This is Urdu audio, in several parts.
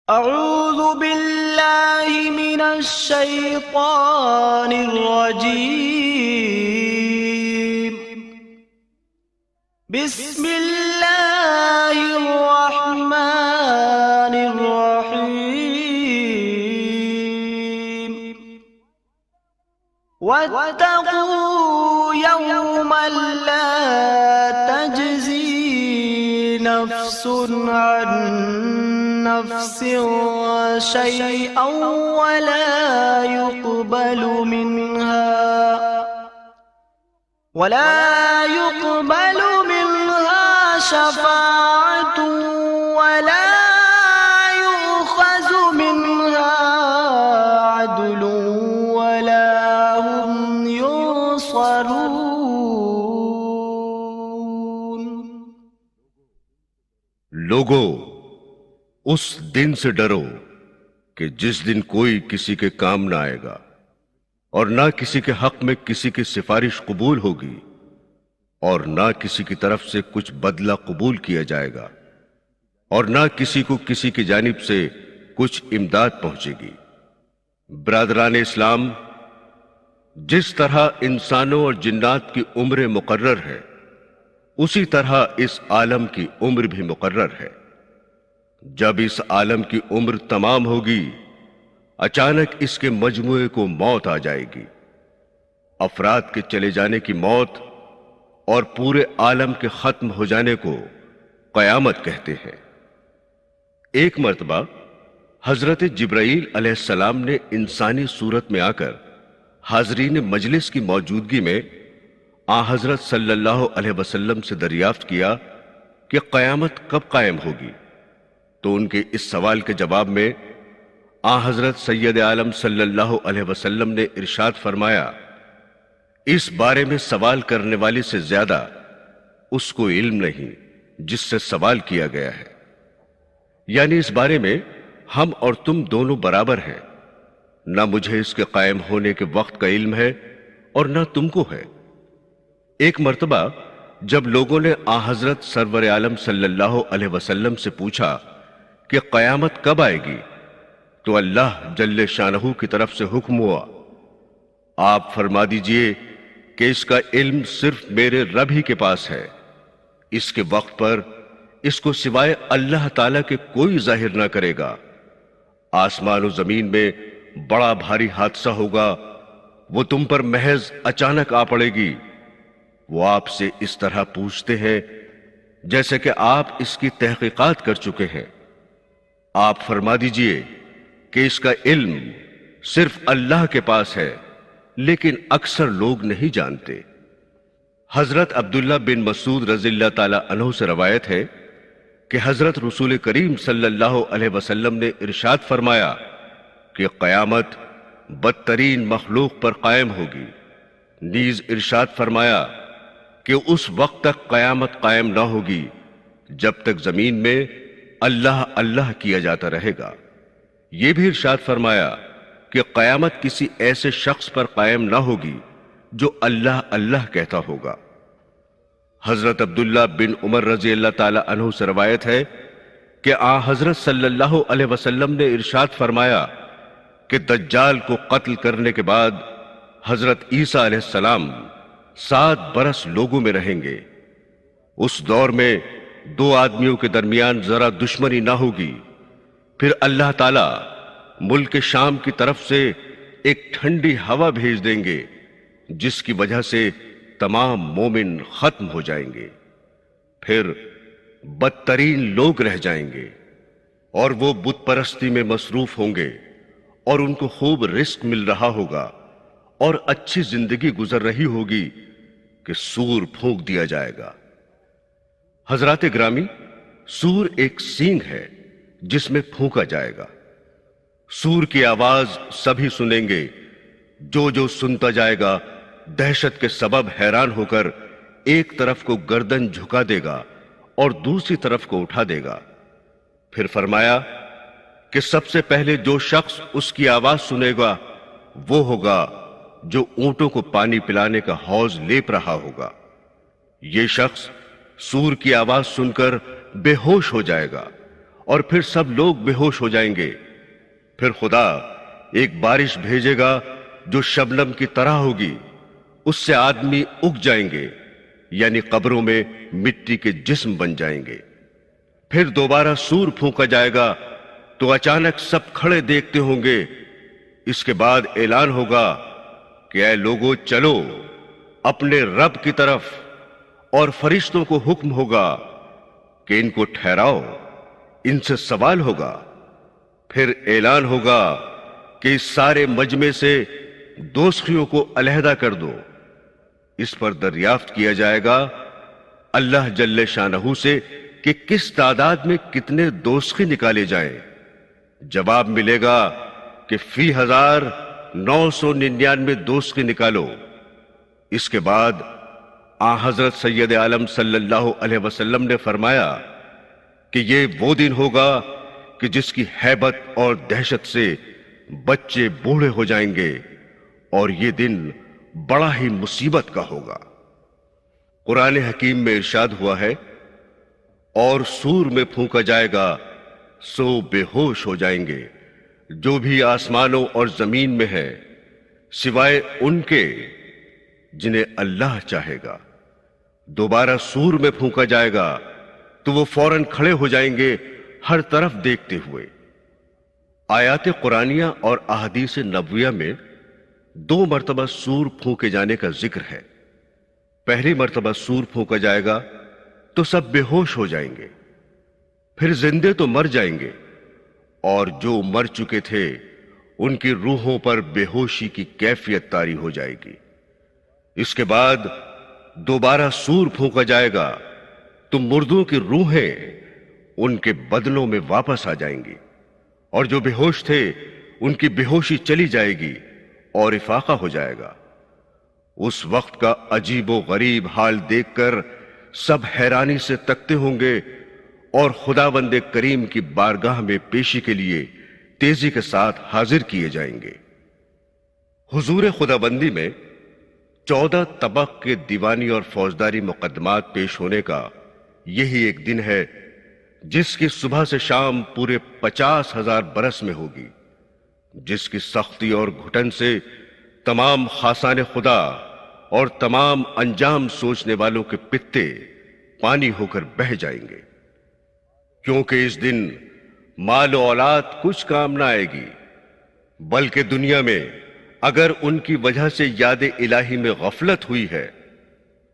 اعوذ باللہ من الشیطان الرجیم بسم اللہ الرحمن الرحیم واتقوا یوما لا تجزی نفس عن نفس شيئا ولا يقبل منها شفاعة ولا يؤخذ منها عدل ولا هم ينصرون۔ لوگو، اس دن سے ڈرو کہ جس دن کوئی کسی کے کام نہ آئے گا اور نہ کسی کے حق میں کسی کی سفارش قبول ہوگی اور نہ کسی کی طرف سے کچھ بدلہ قبول کیا جائے گا اور نہ کسی کو کسی کی جانب سے کچھ امداد پہنچے گی۔ برادران اسلام، جس طرح انسانوں اور جنات کی عمر مقرر ہے اسی طرح اس عالم کی عمر بھی مقرر ہے۔ جب اس عالم کی عمر تمام ہوگی اچانک اس کے مجموعے کو موت آ جائے گی۔ افراد کے چلے جانے کی موت اور پورے عالم کے ختم ہو جانے کو قیامت کہتے ہیں۔ ایک مرتبہ حضرت جبرائیل علیہ السلام نے انسانی صورت میں آ کر حاضرین مجلس کی موجودگی میں آن حضرت صلی اللہ علیہ وسلم سے دریافت کیا کہ قیامت کب قائم ہوگی؟ تو ان کے اس سوال کے جواب میں آن حضرت سید عالم صلی اللہ علیہ وسلم نے ارشاد فرمایا، اس بارے میں سوال کرنے والے سے زیادہ اس کو علم نہیں جس سے سوال کیا گیا ہے، یعنی اس بارے میں ہم اور تم دونوں برابر ہیں، نہ مجھے اس کے قائم ہونے کے وقت کا علم ہے اور نہ تم کو ہے۔ ایک مرتبہ جب لوگوں نے آن حضرت سرور عالم صلی اللہ علیہ وسلم سے پوچھا کہ قیامت کب آئے گی، تو اللہ جل شانہ کی طرف سے حکم ہوا، آپ فرما دیجئے کہ اس کا علم صرف میرے رب ہی کے پاس ہے، اس کے وقت پر اس کو سوائے اللہ تعالیٰ کے کوئی ظاہر نہ کرے گا۔ آسمان و زمین میں بڑا بھاری حادثہ ہوگا، وہ تم پر محض اچانک آ پڑے گی۔ وہ آپ سے اس طرح پوچھتے ہیں جیسے کہ آپ اس کی تحقیقات کر چکے ہیں۔ آپ فرما دیجئے کہ اس کا علم صرف اللہ کے پاس ہے، لیکن اکثر لوگ نہیں جانتے۔ حضرت عبداللہ بن مسعود رضی اللہ تعالی عنہ سے روایت ہے کہ حضرت رسول کریم صلی اللہ علیہ وسلم نے ارشاد فرمایا کہ قیامت بدترین مخلوق پر قائم ہوگی۔ نیز ارشاد فرمایا کہ اس وقت تک قیامت قائم نہ ہوگی جب تک زمین میں اللہ اللہ کیا جاتا رہے گا۔ یہ بھی ارشاد فرمایا کہ قیامت کسی ایسے شخص پر قائم نہ ہوگی جو اللہ اللہ کہتا ہوگا۔ حضرت عبداللہ بن عمر رضی اللہ تعالی عنہ سے روایت ہے کہ آن حضرت صلی اللہ علیہ وسلم نے ارشاد فرمایا کہ دجال کو قتل کرنے کے بعد حضرت عیسیٰ علیہ السلام 7 برس لوگوں میں رہیں گے۔ اس دور میں 2 آدمیوں کے درمیان ذرا دشمنی نہ ہوگی، پھر اللہ تعالیٰ ملک شام کی طرف سے ایک ٹھنڈی ہوا بھیج دیں گے جس کی وجہ سے تمام مومن ختم ہو جائیں گے، پھر بدترین لوگ رہ جائیں گے اور وہ بت پرستی میں مصروف ہوں گے اور ان کو خوب رزق مل رہا ہوگا اور اچھی زندگی گزر رہی ہوگی کہ سور پھونک دیا جائے گا۔ حضرات گرامی، سور ایک سینگ ہے جس میں پھونکا جائے گا۔ سور کی آواز سبھی سنیں گے، جو سنتا جائے گا دہشت کے سبب حیران ہو کر ایک طرف کو گردن جھکا دے گا اور دوسری طرف کو اٹھا دے گا۔ پھر فرمایا کہ سب سے پہلے جو شخص اس کی آواز سنے گا وہ ہوگا جو اونٹوں کو پانی پلانے کا حوض لیپ رہا ہوگا۔ یہ شخص سور کی آواز سن کر بے ہوش ہو جائے گا اور پھر سب لوگ بے ہوش ہو جائیں گے۔ پھر خدا ایک بارش بھیجے گا جو شبنم کی طرح ہوگی، اس سے آدمی اگ جائیں گے، یعنی قبروں میں مٹی کے جسم بن جائیں گے۔ پھر دوبارہ سور پھونکا جائے گا تو اچانک سب کھڑے دیکھتے ہوں گے۔ اس کے بعد اعلان ہوگا کہ اے لوگو چلو اپنے رب کی طرف، اور فرشتوں کو حکم ہوگا کہ ان کو ٹھہراؤ، ان سے سوال ہوگا۔ پھر اعلان ہوگا کہ اس سارے مجمع سے دوزخیوں کو علیحدہ کر دو۔ اس پر دریافت کیا جائے گا اللہ جل شانہ سے کہ کس تعداد میں کتنے دوزخی نکالے جائیں۔ جواب ملے گا کہ فی 1999 دوزخی نکالو۔ اس کے بعد حضرت سید عالم صلی اللہ علیہ وسلم نے فرمایا کہ یہ وہ دن ہوگا کہ جس کی ہیبت اور دہشت سے بچے بوڑھے ہو جائیں گے، اور یہ دن بڑا ہی مصیبت کا ہوگا۔ قرآن حکیم میں ارشاد ہوا ہے، اور سور میں پھونکا جائے گا سو بے ہوش ہو جائیں گے جو بھی آسمانوں اور زمین میں ہے، سوائے ان کے جنہیں اللہ چاہے گا۔ دوبارہ سور میں پھونکا جائے گا تو وہ فوراً کھڑے ہو جائیں گے ہر طرف دیکھتے ہوئے۔ آیات قرآنیہ اور احادیث نبویہ میں 2 مرتبہ سور پھونکے جانے کا ذکر ہے۔ پہلی مرتبہ سور پھونکا جائے گا تو سب بے ہوش ہو جائیں گے، پھر زندے تو مر جائیں گے، اور جو مر چکے تھے ان کی روحوں پر بے ہوشی کی کیفیت طاری ہو جائے گی۔ اس کے بعد دوبارہ سور پھونکا جائے گا تو مردوں کی روحیں ان کے بدنوں میں واپس آ جائیں گی، اور جو بے ہوش تھے ان کی بے ہوشی چلی جائے گی اور افاقہ ہو جائے گا۔ اس وقت کا عجیب و غریب حال دیکھ کر سب حیرانی سے تکتے ہوں گے، اور خداوند کریم کی بارگاہ میں پیشی کے لیے تیزی کے ساتھ حاضر کیے جائیں گے۔ حضور خداوندی میں 14 طبق کے دیوانی اور فوجداری مقدمات پیش ہونے کا یہی ایک دن ہے جس کی صبح سے شام پورے 50,000 برس میں ہوگی، جس کی سختی اور گھٹن سے تمام خاصان خدا اور تمام انجام سوچنے والوں کے پتے پانی ہو کر بہہ جائیں گے، کیونکہ اس دن مال و اولاد کچھ کام نہ آئے گی، بلکہ دنیا میں اگر ان کی وجہ سے یاد الہی میں غفلت ہوئی ہے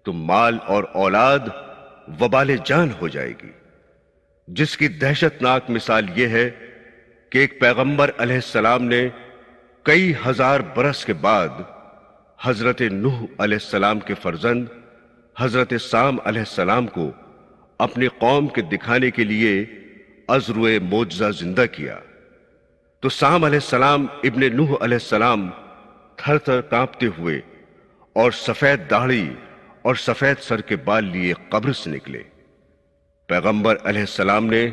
تو مال اور اولاد وبال جان ہو جائے گی، جس کی دہشت ناک مثال یہ ہے کہ ایک پیغمبر علیہ السلام نے کئی ہزار برس کے بعد حضرت نوح علیہ السلام کے فرزند حضرت سام علیہ السلام کو اپنی قوم کے دکھانے کے لیے ازروئے معجزہ زندہ کیا، تو سام علیہ السلام ابن نوح علیہ السلام تھر تھر کانپتے ہوئے اور سفید داڑھی اور سفید سر کے بال لیے قبر سے نکلے۔ پیغمبر علیہ السلام نے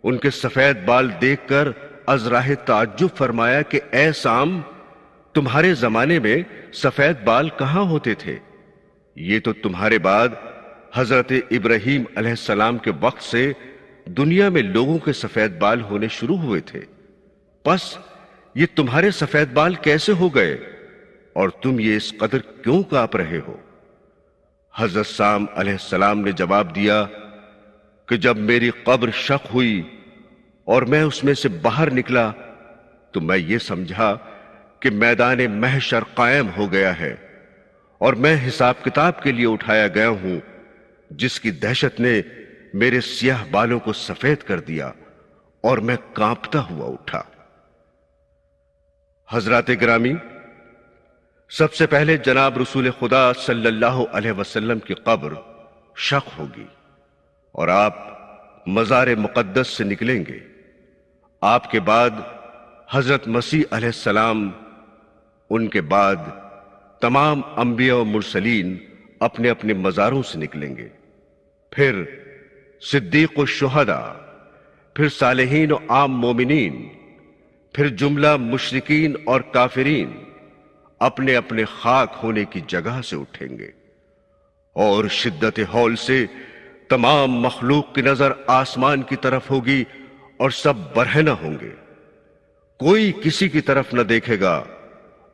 ان کے سفید بال دیکھ کر از راہ تعجب فرمایا کہ اے سام، تمہارے زمانے میں سفید بال کہاں ہوتے تھے؟ یہ تو تمہارے بعد حضرت ابراہیم علیہ السلام کے وقت سے دنیا میں لوگوں کے سفید بال ہونے شروع ہوئے تھے، پس یہ تمہارے سفید بال کیسے ہو گئے، اور تم یہ اس قدر کیوں کانپ رہے ہو؟ حضرت سام علیہ السلام نے جواب دیا کہ جب میری قبر شق ہوئی اور میں اس میں سے باہر نکلا تو میں یہ سمجھا کہ میدان محشر قائم ہو گیا ہے، اور میں حساب کتاب کے لیے اٹھایا گیا ہوں، جس کی دہشت نے میرے سیاہ بالوں کو سفید کر دیا اور میں کانپتا ہوا اٹھا۔ حضرات گرامی، سب سے پہلے جناب رسول خدا صلی اللہ علیہ وسلم کی قبر شق ہوگی اور آپ مزار مقدس سے نکلیں گے۔ آپ کے بعد حضرت مسیح علیہ السلام، ان کے بعد تمام انبیاء و مرسلین اپنے اپنے مزاروں سے نکلیں گے، پھر صدیق و شہداء، پھر صالحین و عام مومنین، پھر جملہ مشرکین اور کافرین اپنے اپنے خاک ہونے کی جگہ سے اٹھیں گے، اور شدت ہول سے تمام مخلوق کی نظر آسمان کی طرف ہوگی اور سب برہنہ ہوں گے، کوئی کسی کی طرف نہ دیکھے گا،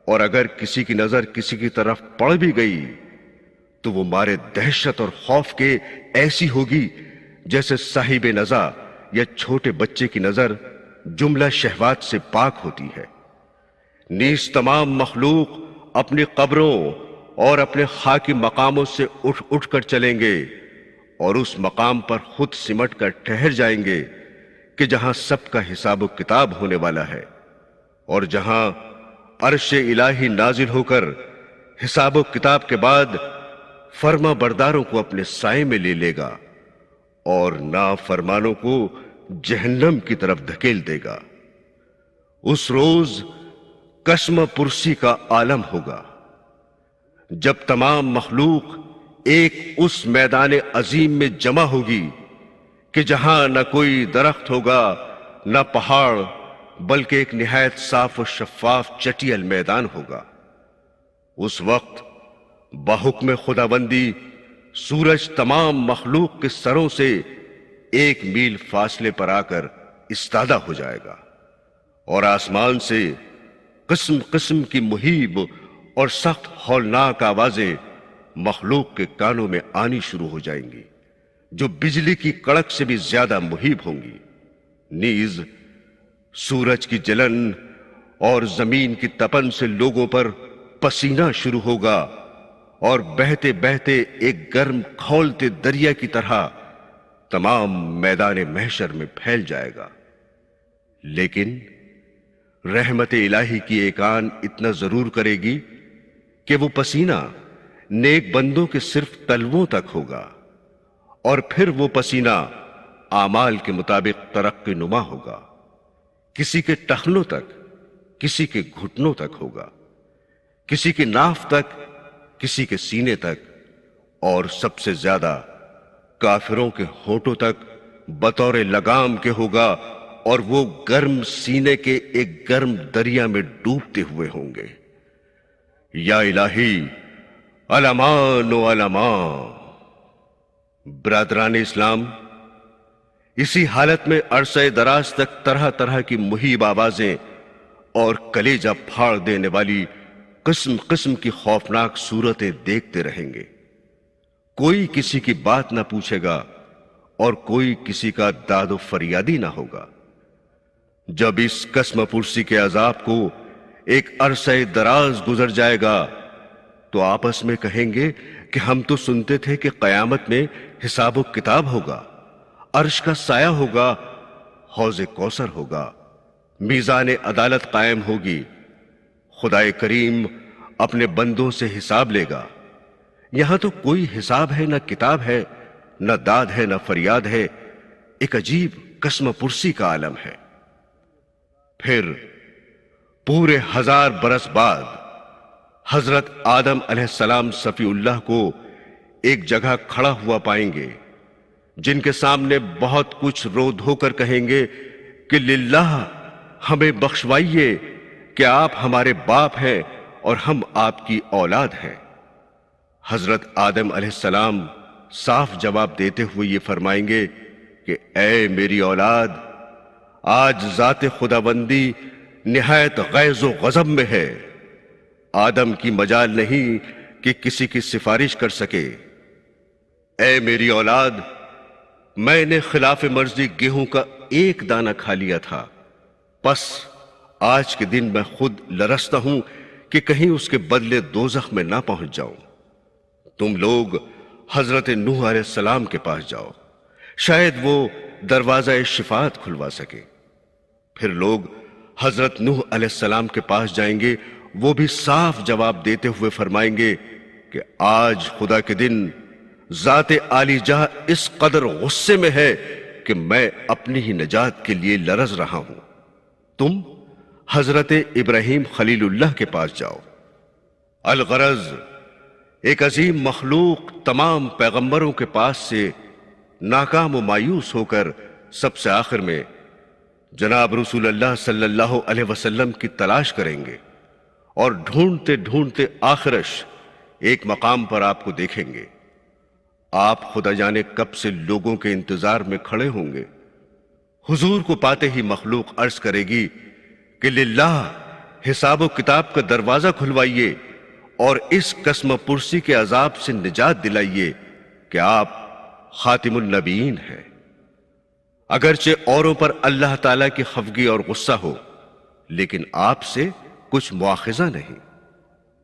اور اگر کسی کی نظر کسی کی طرف پڑ بھی گئی تو وہ مارے دہشت اور خوف کے ایسی ہوگی جیسے صاحب نزع یا چھوٹے بچے کی نظر جملہ شہوات سے پاک ہوتی ہے۔ نیز تمام مخلوق اپنی قبروں اور اپنے خاکی مقاموں سے اٹھ اٹھ کر چلیں گے اور اس مقام پر خود سمٹ کر ٹھہر جائیں گے کہ جہاں سب کا حساب و کتاب ہونے والا ہے، اور جہاں عرش الہی نازل ہو کر حساب و کتاب کے بعد فرما برداروں کو اپنے سائے میں لے لے گا اور نافرمانوں کو جہنم کی طرف دھکیل دے گا۔ اس روز قسم پرسی کا عالم ہوگا جب تمام مخلوق ایک اس میدان عظیم میں جمع ہوگی کہ جہاں نہ کوئی درخت ہوگا نہ پہاڑ، بلکہ ایک نہایت صاف و شفاف چٹیل میدان ہوگا۔ اس وقت بحکم خداوندی سورج تمام مخلوق کے سروں سے 1 میل فاصلے پر آ کر استادہ ہو جائے گا، اور آسمان سے قسم قسم کی مہیب اور سخت ہولناک آوازیں مخلوق کے کانوں میں آنی شروع ہو جائیں گی، جو بجلی کی کڑک سے بھی زیادہ مہیب ہوں گی۔ نیز سورج کی جلن اور زمین کی تپن سے لوگوں پر پسینہ شروع ہوگا، اور بہتے بہتے ایک گرم کھولتے دریا کی طرح تمام میدان محشر میں پھیل جائے گا۔ لیکن رحمت الہی کی ایک آن اتنا ضرور کرے گی کہ وہ پسینہ نیک بندوں کے صرف تلووں تک ہوگا، اور پھر وہ پسینہ اعمال کے مطابق ترقی نما ہوگا، کسی کے ٹخنوں تک، کسی کے گھٹنوں تک ہوگا، کسی کے ناف تک، کسی کے سینے تک، اور سب سے زیادہ کافروں کے ہونٹوں تک بطور لگام کے ہوگا، اور وہ گرم سینے کے ایک گرم دریا میں ڈوبتے ہوئے ہوں گے۔ یا الہی الامان و الامان۔ برادران اسلام، اسی حالت میں عرصہ دراز تک طرح طرح کی مہیب آوازیں اور کلیجہ پھاڑ دینے والی قسم قسم کی خوفناک صورتیں دیکھتے رہیں گے۔ کوئی کسی کی بات نہ پوچھے گا اور کوئی کسی کا داد و فریادی نہ ہوگا۔ جب اس قسم پرسی کے عذاب کو ایک عرصہ دراز گزر جائے گا تو آپس میں کہیں گے کہ ہم تو سنتے تھے کہ قیامت میں حساب و کتاب ہوگا، عرش کا سایہ ہوگا، حوض کوثر ہوگا، میزان عدالت قائم ہوگی، خدائے کریم اپنے بندوں سے حساب لے گا۔ یہاں تو کوئی حساب ہے، نہ کتاب ہے، نہ داد ہے، نہ فریاد ہے، ایک عجیب قسم پرسی کا عالم ہے۔ پھر پورے 1000 برس بعد حضرت آدم علیہ السلام صفی اللہ کو ایک جگہ کھڑا ہوا پائیں گے، جن کے سامنے بہت کچھ رو دھو کر کہیں گے کہ للہ ہمیں بخشوائیے کہ آپ ہمارے باپ ہیں اور ہم آپ کی اولاد ہیں۔ حضرت آدم علیہ السلام صاف جواب دیتے ہوئے یہ فرمائیں گے کہ اے میری اولاد، آج ذات خداوندی نہایت غیظ و غضب میں ہے، آدم کی مجال نہیں کہ کسی کی سفارش کر سکے۔ اے میری اولاد، میں نے خلاف مرضی گیہوں کا ایک دانہ کھا لیا تھا، پس آج کے دن میں خود لرزتا ہوں کہ کہیں اس کے بدلے دوزخ میں نہ پہنچ جاؤں۔ تم لوگ حضرت نوح علیہ السلام کے پاس جاؤ، شاید وہ دروازہ شفاعت کھلوا سکے۔ پھر لوگ حضرت نوح علیہ السلام کے پاس جائیں گے، وہ بھی صاف جواب دیتے ہوئے فرمائیں گے کہ آج خدا کے دن ذات عالی جاہ اس قدر غصے میں ہے کہ میں اپنی ہی نجات کے لیے لرز رہا ہوں۔ تم حضرت ابراہیم خلیل اللہ کے پاس جاؤ۔ الغرض ایک عظیم مخلوق تمام پیغمبروں کے پاس سے ناکام و مایوس ہو کر سب سے آخر میں جناب رسول اللہ صلی اللہ علیہ وسلم کی تلاش کریں گے، اور ڈھونڈتے ڈھونڈتے آخرش ایک مقام پر آپ کو دیکھیں گے۔ آپ خدا جانے کب سے لوگوں کے انتظار میں کھڑے ہوں گے۔ حضور کو پاتے ہی مخلوق عرض کرے گی کہ للہ حساب و کتاب کا دروازہ کھلوائیے اور اس قسم پرسی کے عذاب سے نجات دلائیے کہ آپ خاتم النبیین ہیں۔ اگرچہ اوروں پر اللہ تعالیٰ کی خفگی اور غصہ ہو، لیکن آپ سے کچھ مواخذہ نہیں۔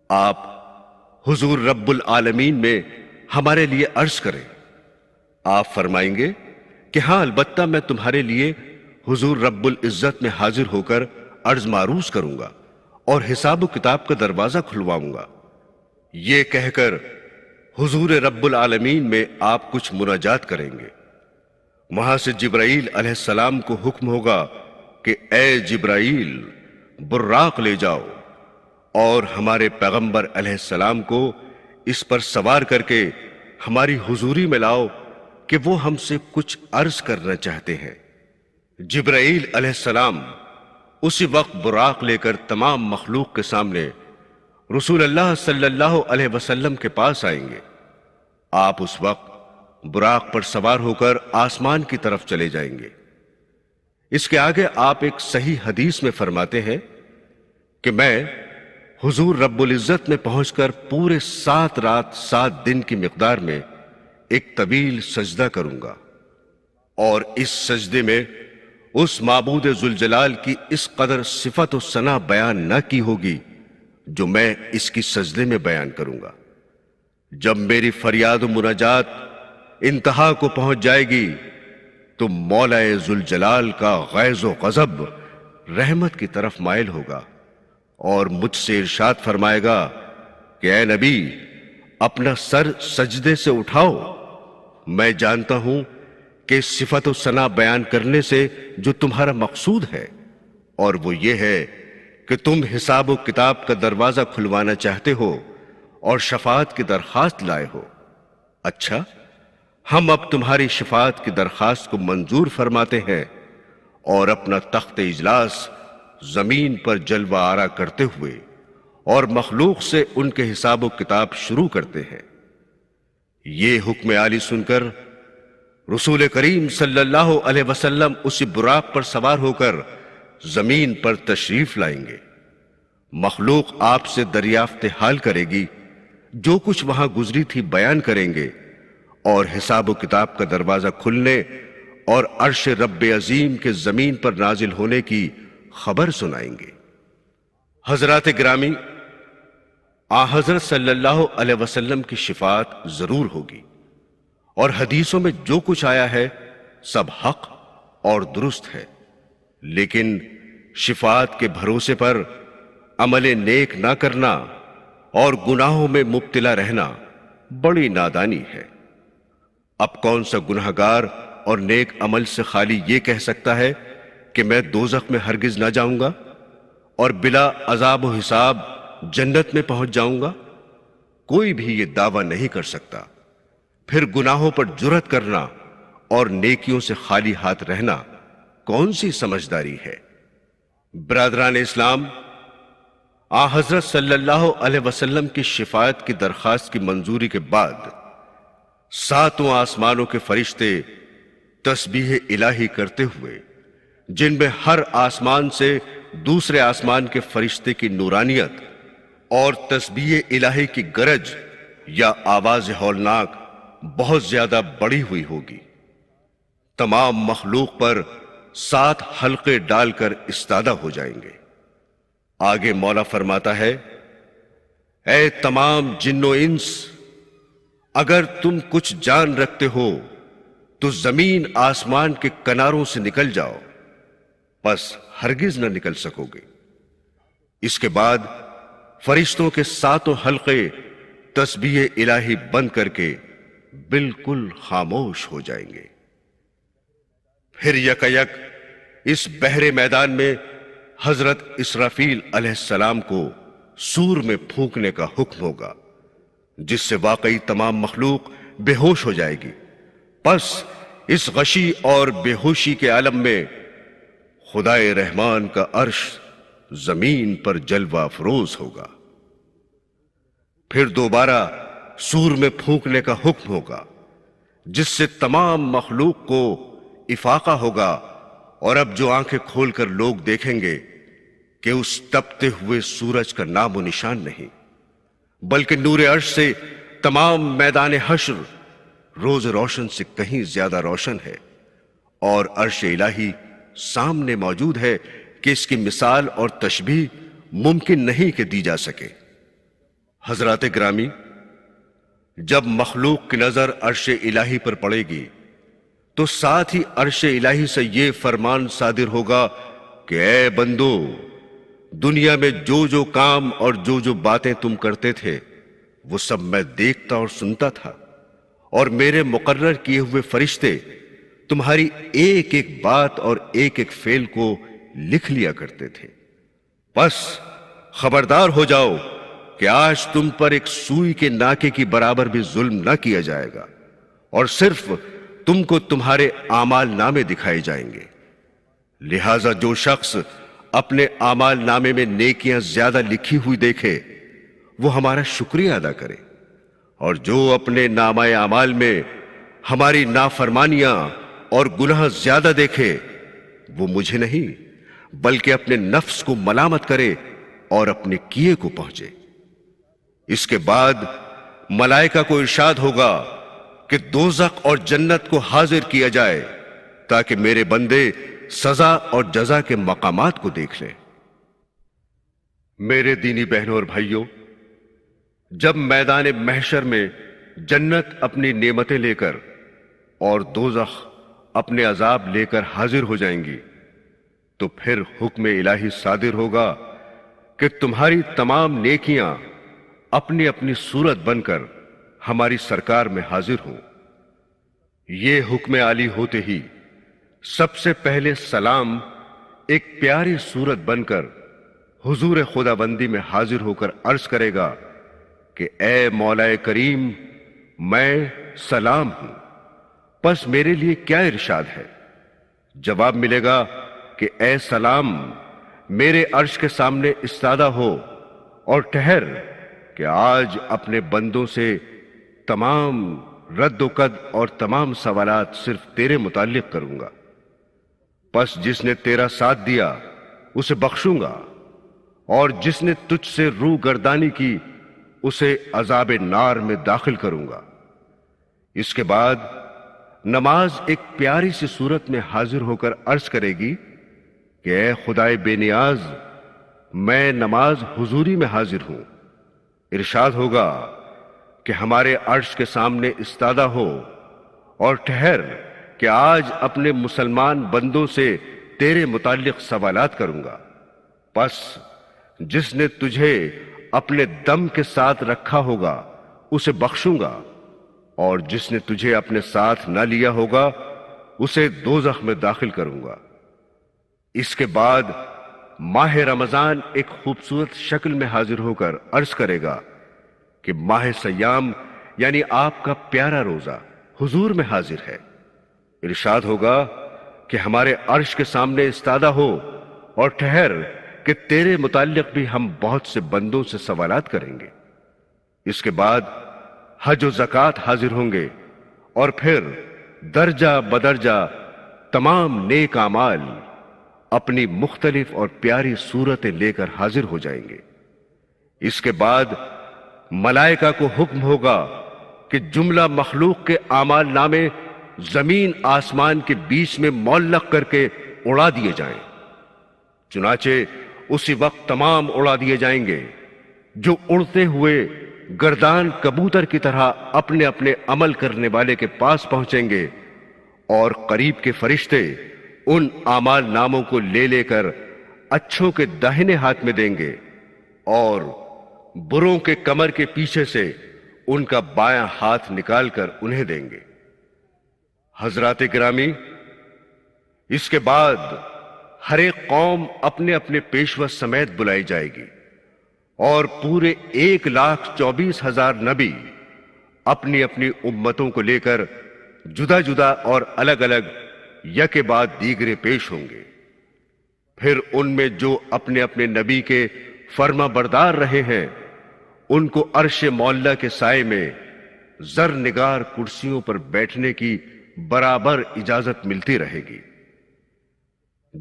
آپ حضور رب العالمین میں ہمارے لیے عرض کریں۔ آپ فرمائیں گے کہ ہاں البتہ میں تمہارے لیے حضور رب العزت میں حاضر ہو کر عرض معروض کروں گا اور حساب و کتاب کا دروازہ کھلواؤں گا۔ یہ کہہ کر حضور رب العالمین میں آپ کچھ مناجات کریں گے۔ وہاں سے جبرائیل علیہ السلام کو حکم ہوگا کہ اے جبرائیل براق لے جاؤ اور ہمارے پیغمبر علیہ السلام کو اس پر سوار کر کے ہماری حضوری میں لاؤ کہ وہ ہم سے کچھ عرض کرنا چاہتے ہیں۔ جبرائیل علیہ السلام اسی وقت براق لے کر تمام مخلوق کے سامنے رسول اللہ صلی اللہ علیہ وسلم کے پاس آئیں گے۔ آپ اس وقت براق پر سوار ہو کر آسمان کی طرف چلے جائیں گے۔ اس کے آگے آپ ایک صحیح حدیث میں فرماتے ہیں کہ میں حضور رب العزت میں پہنچ کر پورے 7 رات 7 دن کی مقدار میں ایک طویل سجدہ کروں گا، اور اس سجدے میں اس معبود ذوالجلال کی اس قدر صفت و ثنا بیان نہ کی ہوگی جو میں اس کی سجدے میں بیان کروں گا۔ جب میری فریاد و مناجات انتہا کو پہنچ جائے گی تو مولا ذوالجلال کا غیظ و غضب رحمت کی طرف مائل ہوگا اور مجھ سے ارشاد فرمائے گا کہ اے نبی اپنا سر سجدے سے اٹھاؤ۔ میں جانتا ہوں کہ صفت و ثنا بیان کرنے سے جو تمہارا مقصود ہے، اور وہ یہ ہے کہ تم حساب و کتاب کا دروازہ کھلوانا چاہتے ہو اور شفاعت کی درخواست لائے ہو۔ اچھا، ہم اب تمہاری شفاعت کی درخواست کو منظور فرماتے ہیں اور اپنا تخت اجلاس زمین پر جلوہ آرا کرتے ہوئے اور مخلوق سے ان کے حساب و کتاب شروع کرتے ہیں۔ یہ حکم عالی سن کر رسول کریم صلی اللہ علیہ وسلم اسی براق پر سوار ہو کر زمین پر تشریف لائیں گے۔ مخلوق آپ سے دریافت حال کرے گی، جو کچھ وہاں گزری تھی بیان کریں گے، اور حساب و کتاب کا دروازہ کھلنے اور عرش رب عظیم کے زمین پر نازل ہونے کی خبر سنائیں گے۔ حضرات گرامی، حضرت صلی اللہ علیہ وسلم کی شفاعت ضرور ہوگی، اور حدیثوں میں جو کچھ آیا ہے سب حق اور درست ہے، لیکن شفاعت کے بھروسے پر عمل نیک نہ کرنا اور گناہوں میں مبتلا رہنا بڑی نادانی ہے۔ اب کون سا گنہگار اور نیک عمل سے خالی یہ کہہ سکتا ہے کہ میں دوزخ میں ہرگز نہ جاؤں گا اور بلا عذاب و حساب جنت میں پہنچ جاؤں گا؟ کوئی بھی یہ دعویٰ نہیں کر سکتا۔ پھر گناہوں پر جرأت کرنا اور نیکیوں سے خالی ہاتھ رہنا کون سی سمجھداری ہے؟ برادران اسلام، حضرت صلی اللہ علیہ وسلم کی شفاعت کی درخواست کی منظوری کے بعد 7 آسمانوں کے فرشتے تسبیح الہی کرتے ہوئے، جن میں ہر آسمان سے دوسرے آسمان کے فرشتے کی نورانیت اور تسبیح الہی کی گرج یا آواز ہولناک بہت زیادہ بڑی ہوئی ہوگی، تمام مخلوق پر 7 حلقے ڈال کر استادہ ہو جائیں گے۔ آگے مولا فرماتا ہے، اے تمام جن و انس، اگر تم کچھ جان رکھتے ہو تو زمین آسمان کے کناروں سے نکل جاؤ، پس ہرگز نہ نکل سکو گے۔ اس کے بعد فرشتوں کے 7 حلقے تسبیح الہی بند کر کے بالکل خاموش ہو جائیں گے۔ پھر یکایک اس بحر میدان میں حضرت اسرافیل علیہ السلام کو سور میں پھونکنے کا حکم ہوگا، جس سے واقعی تمام مخلوق بے ہوش ہو جائے گی۔ پس اس غشی اور بے ہوشی کے عالم میں خدائے رحمان کا عرش زمین پر جلوہ افروز ہوگا۔ پھر دوبارہ سور میں پھونکنے کا حکم ہوگا، جس سے تمام مخلوق کو افاقہ ہوگا اور اب جو آنکھیں کھول کر لوگ دیکھیں گے کہ اس تپتے ہوئے سورج کا نام و نشان نہیں، بلکہ نور عرش سے تمام میدان حشر روز روشن سے کہیں زیادہ روشن ہے، اور عرش الہی سامنے موجود ہے کہ اس کی مثال اور تشبیہ ممکن نہیں کہ دی جا سکے۔ حضرات گرامی، جب مخلوق کی نظر عرش الہی پر پڑے گی تو ساتھ ہی عرش الہی سے یہ فرمان صادر ہوگا کہ اے بندو، دنیا میں جو جو کام اور جو جو باتیں تم کرتے تھے وہ سب میں دیکھتا اور سنتا تھا، اور میرے مقرر کیے ہوئے فرشتے تمہاری ایک ایک بات اور ایک ایک فعل کو لکھ لیا کرتے تھے۔ بس خبردار ہو جاؤ کہ آج تم پر ایک سوئی کے ناکے کی برابر بھی ظلم نہ کیا جائے گا، اور صرف تم کو تمہارے اعمال نامے دکھائے جائیں گے۔ لہذا جو شخص اپنے اعمال نامے میں نیکیاں زیادہ لکھی ہوئی دیکھے وہ ہمارا شکریہ ادا کرے، اور جو اپنے نامہ اعمال میں ہماری نافرمانیاں اور گناہ زیادہ دیکھے وہ مجھے نہیں بلکہ اپنے نفس کو ملامت کرے اور اپنے کیے کو پہنچے۔ اس کے بعد ملائکہ کو ارشاد ہوگا کہ دوزخ اور جنت کو حاضر کیا جائے تاکہ میرے بندے سزا اور جزا کے مقامات کو دیکھ لیں۔ میرے دینی بہنوں اور بھائیوں، جب میدان محشر میں جنت اپنی نعمتیں لے کر اور دوزخ اپنے عذاب لے کر حاضر ہو جائیں گی تو پھر حکم الہی صادر ہوگا کہ تمہاری تمام نیکیاں اپنی اپنی صورت بن کر ہماری سرکار میں حاضر ہوں۔ یہ حکم عالی ہوتے ہی سب سے پہلے سلام ایک پیاری صورت بن کر حضور خدا بندی میں حاضر ہو کر عرض کرے گا کہ اے مولا کریم، میں سلام ہوں، پس میرے لیے کیا ارشاد ہے؟ جواب ملے گا کہ اے سلام، میرے عرش کے سامنے استادہ ہو اور ٹھہر کہ آج اپنے بندوں سے تمام رد و قد اور تمام سوالات صرف تیرے متعلق کروں گا۔ پس جس نے تیرا ساتھ دیا اسے بخشوں گا، اور جس نے تجھ سے روح گردانی کی اسے عذاب نار میں داخل کروں گا۔ اس کے بعد نماز ایک پیاری سی صورت میں حاضر ہو کر عرض کرے گی کہ اے خدائے بے نیاز، میں نماز حضوری میں حاضر ہوں۔ ارشاد ہوگا کہ ہمارے عرش کے سامنے استادہ ہو اور ٹھہر کہ آج اپنے مسلمان بندوں سے تیرے متعلق سوالات کروں گا۔ پس جس نے تجھے اپنے دم کے ساتھ رکھا ہوگا اسے بخشوں گا، اور جس نے تجھے اپنے ساتھ نہ لیا ہوگا اسے دوزخ میں داخل کروں گا۔ اس کے بعد ماہ رمضان ایک خوبصورت شکل میں حاضر ہو کر عرض کرے گا کہ ماہ سیام یعنی آپ کا پیارا روزہ حضور میں حاضر ہے۔ ارشاد ہوگا کہ ہمارے عرش کے سامنے استادہ ہو اور ٹھہر کہ تیرے متعلق بھی ہم بہت سے بندوں سے سوالات کریں گے۔ اس کے بعد حج و زکوٰۃ حاضر ہوں گے، اور پھر درجہ بدرجہ تمام نیک اعمال اپنی مختلف اور پیاری صورتیں لے کر حاضر ہو جائیں گے۔ اس کے بعد ملائکہ کو حکم ہوگا کہ جملہ مخلوق کے اعمال نامے زمین آسمان کے بیچ میں معلق کر کے اڑا دیے جائیں۔ چنانچہ اسی وقت تمام اڑا دیے جائیں گے، جو اڑتے ہوئے گردان کبوتر کی طرح اپنے اپنے عمل کرنے والے کے پاس پہنچیں گے، اور قریب کے فرشتے ان اعمال ناموں کو لے لے کر اچھوں کے داہنے ہاتھ میں دیں گے، اور بروں کے کمر کے پیچھے سے ان کا بایاں ہاتھ نکال کر انہیں دیں گے۔ حضرات گرامی، اس کے بعد ہر ایک قوم اپنے اپنے پیشوا سمیت بلائی جائے گی، اور پورے 1,24,000 نبی اپنی اپنی امتوں کو لے کر جدا جدا اور الگ الگ یکے بعد دیگرے پیش ہوں گے۔ پھر ان میں جو اپنے اپنے نبی کے فرما بردار رہے ہیں ان کو عرش مولا کے سائے میں زر نگار کرسیوں پر بیٹھنے کی برابر اجازت ملتی رہے گی۔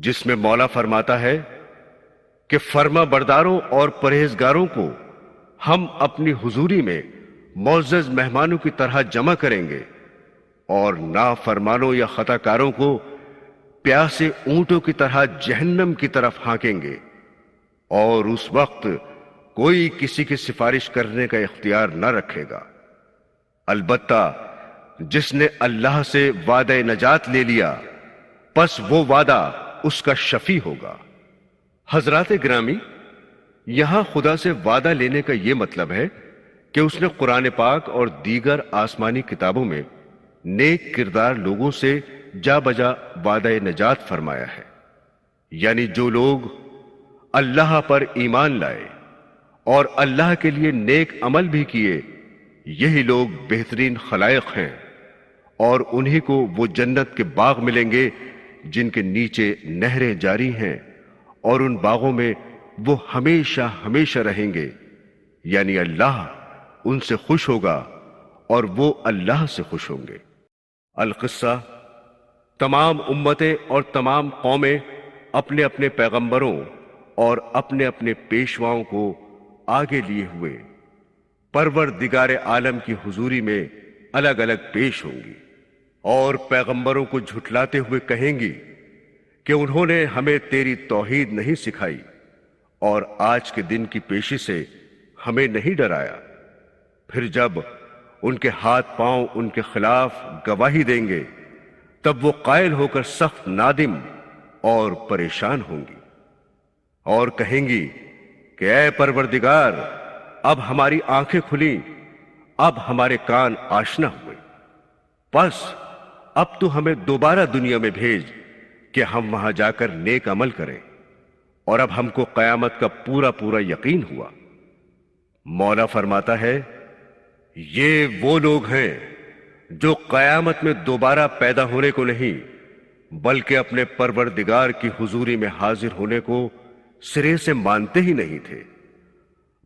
جس میں مولا فرماتا ہے کہ فرما برداروں اور پرہیزگاروں کو ہم اپنی حضوری میں معزز مہمانوں کی طرح جمع کریں گے اور نافرمانوں یا خطا کاروں کو پیاسے اونٹوں کی طرح جہنم کی طرف ہانکیں گے، اور اس وقت کوئی کسی کی سفارش کرنے کا اختیار نہ رکھے گا، البتہ جس نے اللہ سے وعدہ نجات لے لیا پس وہ وعدہ اس کا شفیع ہوگا۔ حضرات گرامی، یہاں خدا سے وعدہ لینے کا یہ مطلب ہے کہ اس نے قرآن پاک اور دیگر آسمانی کتابوں میں نیک کردار لوگوں سے جا بجا وعدہ نجات فرمایا ہے، یعنی جو لوگ اللہ پر ایمان لائے اور اللہ کے لیے نیک عمل بھی کیے، یہی لوگ بہترین خلائق ہیں، اور انہی کو وہ جنت کے باغ ملیں گے جن کے نیچے نہریں جاری ہیں، اور ان باغوں میں وہ ہمیشہ ہمیشہ رہیں گے، یعنی اللہ ان سے خوش ہوگا اور وہ اللہ سے خوش ہوں گے۔ القصہ، تمام امتیں اور تمام قومیں اپنے اپنے پیغمبروں اور اپنے اپنے پیشواؤں کو آگے لیے ہوئے پروردگار عالم کی حضوری میں الگ الگ پیش ہوں گی، اور پیغمبروں کو جھٹلاتے ہوئے کہیں گی کہ انہوں نے ہمیں تیری توحید نہیں سکھائی اور آج کے دن کی پیشی سے ہمیں نہیں ڈرایا۔ پھر جب ان کے ہاتھ پاؤں ان کے خلاف گواہی دیں گے تب وہ قائل ہو کر سخت نادم اور پریشان ہوں گی، اور کہیں گی کہ اے پروردگار، اب ہماری آنکھیں کھلیں، اب ہمارے کان آشنا ہوئے، پس اب تو ہمیں دوبارہ دنیا میں بھیج کہ ہم وہاں جا کر نیک عمل کریں، اور اب ہم کو قیامت کا پورا پورا یقین ہوا۔ مولا فرماتا ہے، یہ وہ لوگ ہیں جو قیامت میں دوبارہ پیدا ہونے کو نہیں بلکہ اپنے پروردگار کی حضوری میں حاضر ہونے کو سرے سے مانتے ہی نہیں تھے۔